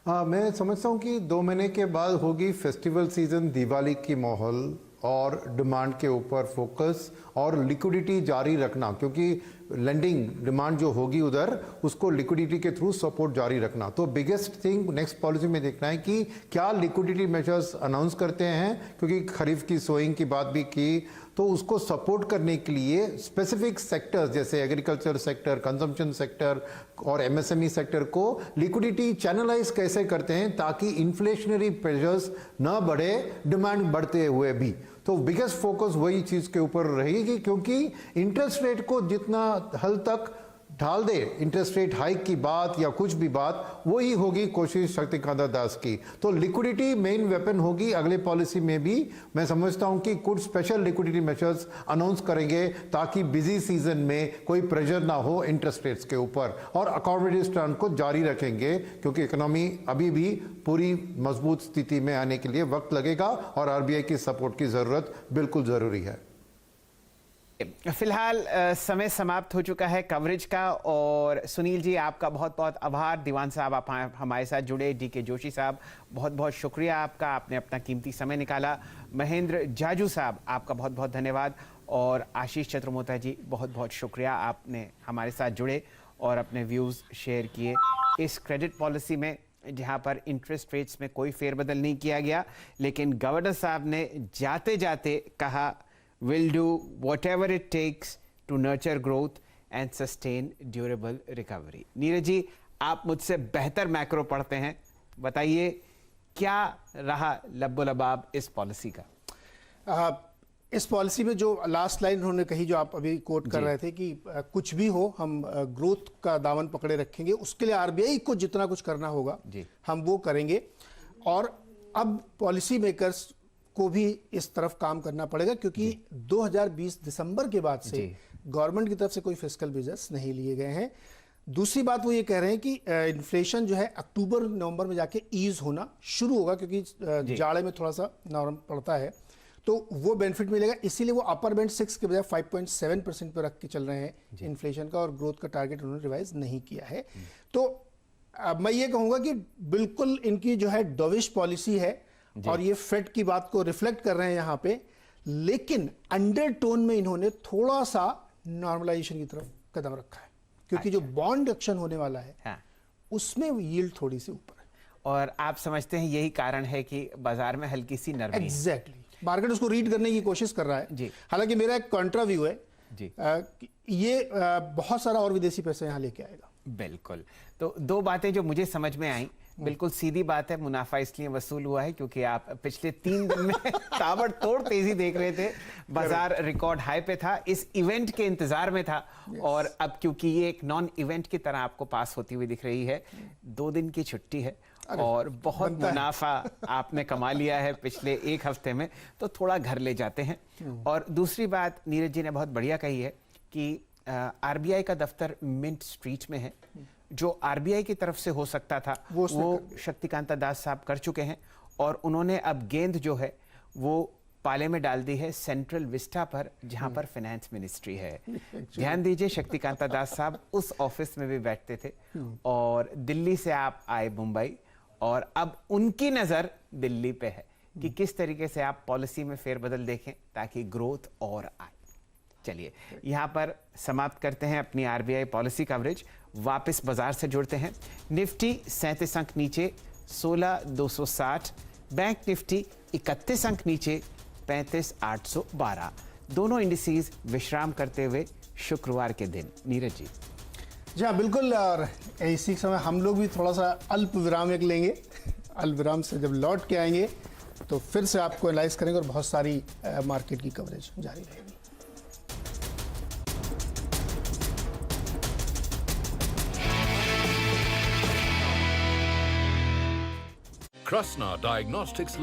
मैं समझता हूँ कि 2 महीने के बाद होगी फेस्टिवल सीजन, दिवाली की माहौल, और डिमांड के ऊपर फोकस और लिक्विडिटी जारी रखना, क्योंकि लेंडिंग डिमांड जो होगी उधर, उसको लिक्विडिटी के थ्रू सपोर्ट जारी रखना। तो बिगेस्ट थिंग नेक्स्ट पॉलिसी में देखना है कि क्या लिक्विडिटी मेजर्स अनाउंस करते हैं, क्योंकि खरीफ की सोइंग की बात भी की, तो उसको सपोर्ट करने के लिए स्पेसिफिक सेक्टर्स जैसे एग्रीकल्चर सेक्टर, कंजम्पशन सेक्टर और एमएसएमई सेक्टर को लिक्विडिटी चैनलाइज कैसे करते हैं ताकि इन्फ्लेशनरी प्रेशर्स ना बढ़े डिमांड बढ़ते हुए भी। तो बिगेस्ट फोकस वही चीज के ऊपर रहेगी, क्योंकि इंटरेस्ट रेट को जितना हद तक ढाल दे, इंटरेस्ट रेट हाइक की बात या कुछ भी बात, वही होगी कोशिश शक्तिकांत दास की। तो लिक्विडिटी मेन वेपन होगी अगले पॉलिसी में भी। मैं समझता हूं कि कुछ स्पेशल लिक्विडिटी मेजर्स अनाउंस करेंगे ताकि बिजी सीजन में कोई प्रेशर ना हो इंटरेस्ट रेट्स के ऊपर, और अकॉमोडेटिव स्टैंड को जारी रखेंगे, क्योंकि इकोनॉमी अभी भी पूरी मजबूत स्थिति में आने के लिए वक्त लगेगा और आरबीआई की सपोर्ट की जरूरत बिल्कुल जरूरी है। फिलहाल समय समाप्त हो चुका है कवरेज का, और सुनील जी आपका बहुत बहुत आभार। दीवान साहब आप हमारे साथ जुड़े, डीके जोशी साहब बहुत बहुत शुक्रिया आपका, आपने अपना कीमती समय निकाला। महेंद्र जाजू साहब आपका बहुत बहुत धन्यवाद, और आशीष चतुर्मोता जी बहुत बहुत शुक्रिया, आपने हमारे साथ जुड़े और अपने व्यूज़ शेयर किए इस क्रेडिट पॉलिसी में, जहां पर इंटरेस्ट रेट्स में कोई फेरबदल नहीं किया गया, लेकिन गवर्नर साहब ने जाते जाते कहा will do whatever it takes to nurture growth and sustain durable recovery। Neeraj ji, आप मुझसे बेहतर मैक्रो पढ़ते हैं, बताइए क्या रहा लब्बो लबाब इस पॉलिसी का? इस पॉलिसी में जो लास्ट लाइन उन्होंने कही, जो आप अभी कोट कर रहे थे कि कुछ भी हो हम ग्रोथ का दामन पकड़े रखेंगे, उसके लिए आरबीआई को जितना कुछ करना होगा हम वो करेंगे। और अब पॉलिसी मेकर्स को भी इस तरफ काम करना पड़ेगा, क्योंकि 2020 दिसंबर के बाद से गवर्नमेंट की तरफ से कोई फिस्कल मेजर्स नहीं लिए गए हैं। दूसरी बात वो ये कह रहे हैं कि इन्फ्लेशन जो है अक्टूबर नवंबर में जाके ईज होना शुरू होगा, क्योंकि जाड़े में थोड़ा सा नॉर्म पड़ता है, तो वो बेनिफिट मिलेगा। इसीलिए वो अपर बैंड 6 के बजाय 5.7% पर रख के चल रहे हैं इन्फ्लेशन का, और ग्रोथ का टारगेट उन्होंने रिवाइज नहीं किया है। तो मैं ये कहूँगा कि बिल्कुल इनकी जो है डोविश पॉलिसी है, और ये फेड की बात को रिफ्लेक्ट कर रहे हैं यहाँ पे, लेकिन अंडरटोन में इन्होंने थोड़ा सा नॉर्मलाइजेशन की तरफ कदम रखा है, क्योंकि जो बॉन्ड एक्शन होने वाला है उसमें यील्ड थोड़ी सी ऊपर है। और आप समझते हैं यही कारण है कि बाजार में हल्की सी नरमी? एग्जैक्टली, मार्केट उसको रीड करने की कोशिश कर रहा है। हालांकि मेरा एक कॉन्ट्रा व्यू है ये बहुत सारा और विदेशी पैसा यहाँ लेके आएगा। बिल्कुल। तो 2 बातें जो मुझे समझ में आई, बिल्कुल सीधी बात है, मुनाफा इसलिए वसूल हुआ है क्योंकि आप पिछले 3 दिन में ताबड़तोड़ तेजी देख रहे थे, बाजार रिकॉर्ड हाई पे था, इस इवेंट के इंतजार में था और अब क्योंकि ये एक नॉन इवेंट की तरह आपको पास होती हुई दिख रही है, 2 दिन की छुट्टी है और बहुत मुनाफा आपने कमा लिया है पिछले 1 हफ्ते में, तो थोड़ा घर ले जाते हैं। और दूसरी बात नीरज जी ने बहुत बढ़िया कही है कि आरबीआई का दफ्तर मिंट स्ट्रीट में है, जो आरबीआई की तरफ से हो सकता था वो शक्तिकांता दास साहब कर चुके हैं और उन्होंने अब गेंद जो है वो पाले में डाल दी है सेंट्रल विस्टा पर, जहां पर फाइनेंस मिनिस्ट्री है। ध्यान दीजिए, शक्तिकांता दास साहब उस ऑफिस में भी बैठते थे और दिल्ली से आप आए मुंबई और अब उनकी नजर दिल्ली पे है कि किस तरीके से आप पॉलिसी में फेरबदल देखें ताकि ग्रोथ और आए। चलिए यहाँ पर समाप्त करते हैं अपनी आरबीआई पॉलिसी कवरेज, वापस बाजार से जुड़ते हैं। निफ्टी 37 अंक नीचे 16,260, बैंक निफ्टी 31 अंक नीचे 35,812। दोनों इंडिसेस विश्राम करते हुए शुक्रवार के दिन। नीरज जी। जी हाँ बिल्कुल, और इसी समय हम लोग भी थोड़ा सा अल्प विराम एक लेंगे। अल्प विराम से जब लौट के आएंगे तो फिर से आपको एनालाइज करेंगे और बहुत सारी मार्केट की कवरेज जारी रहेगी। Krasna Diagnostics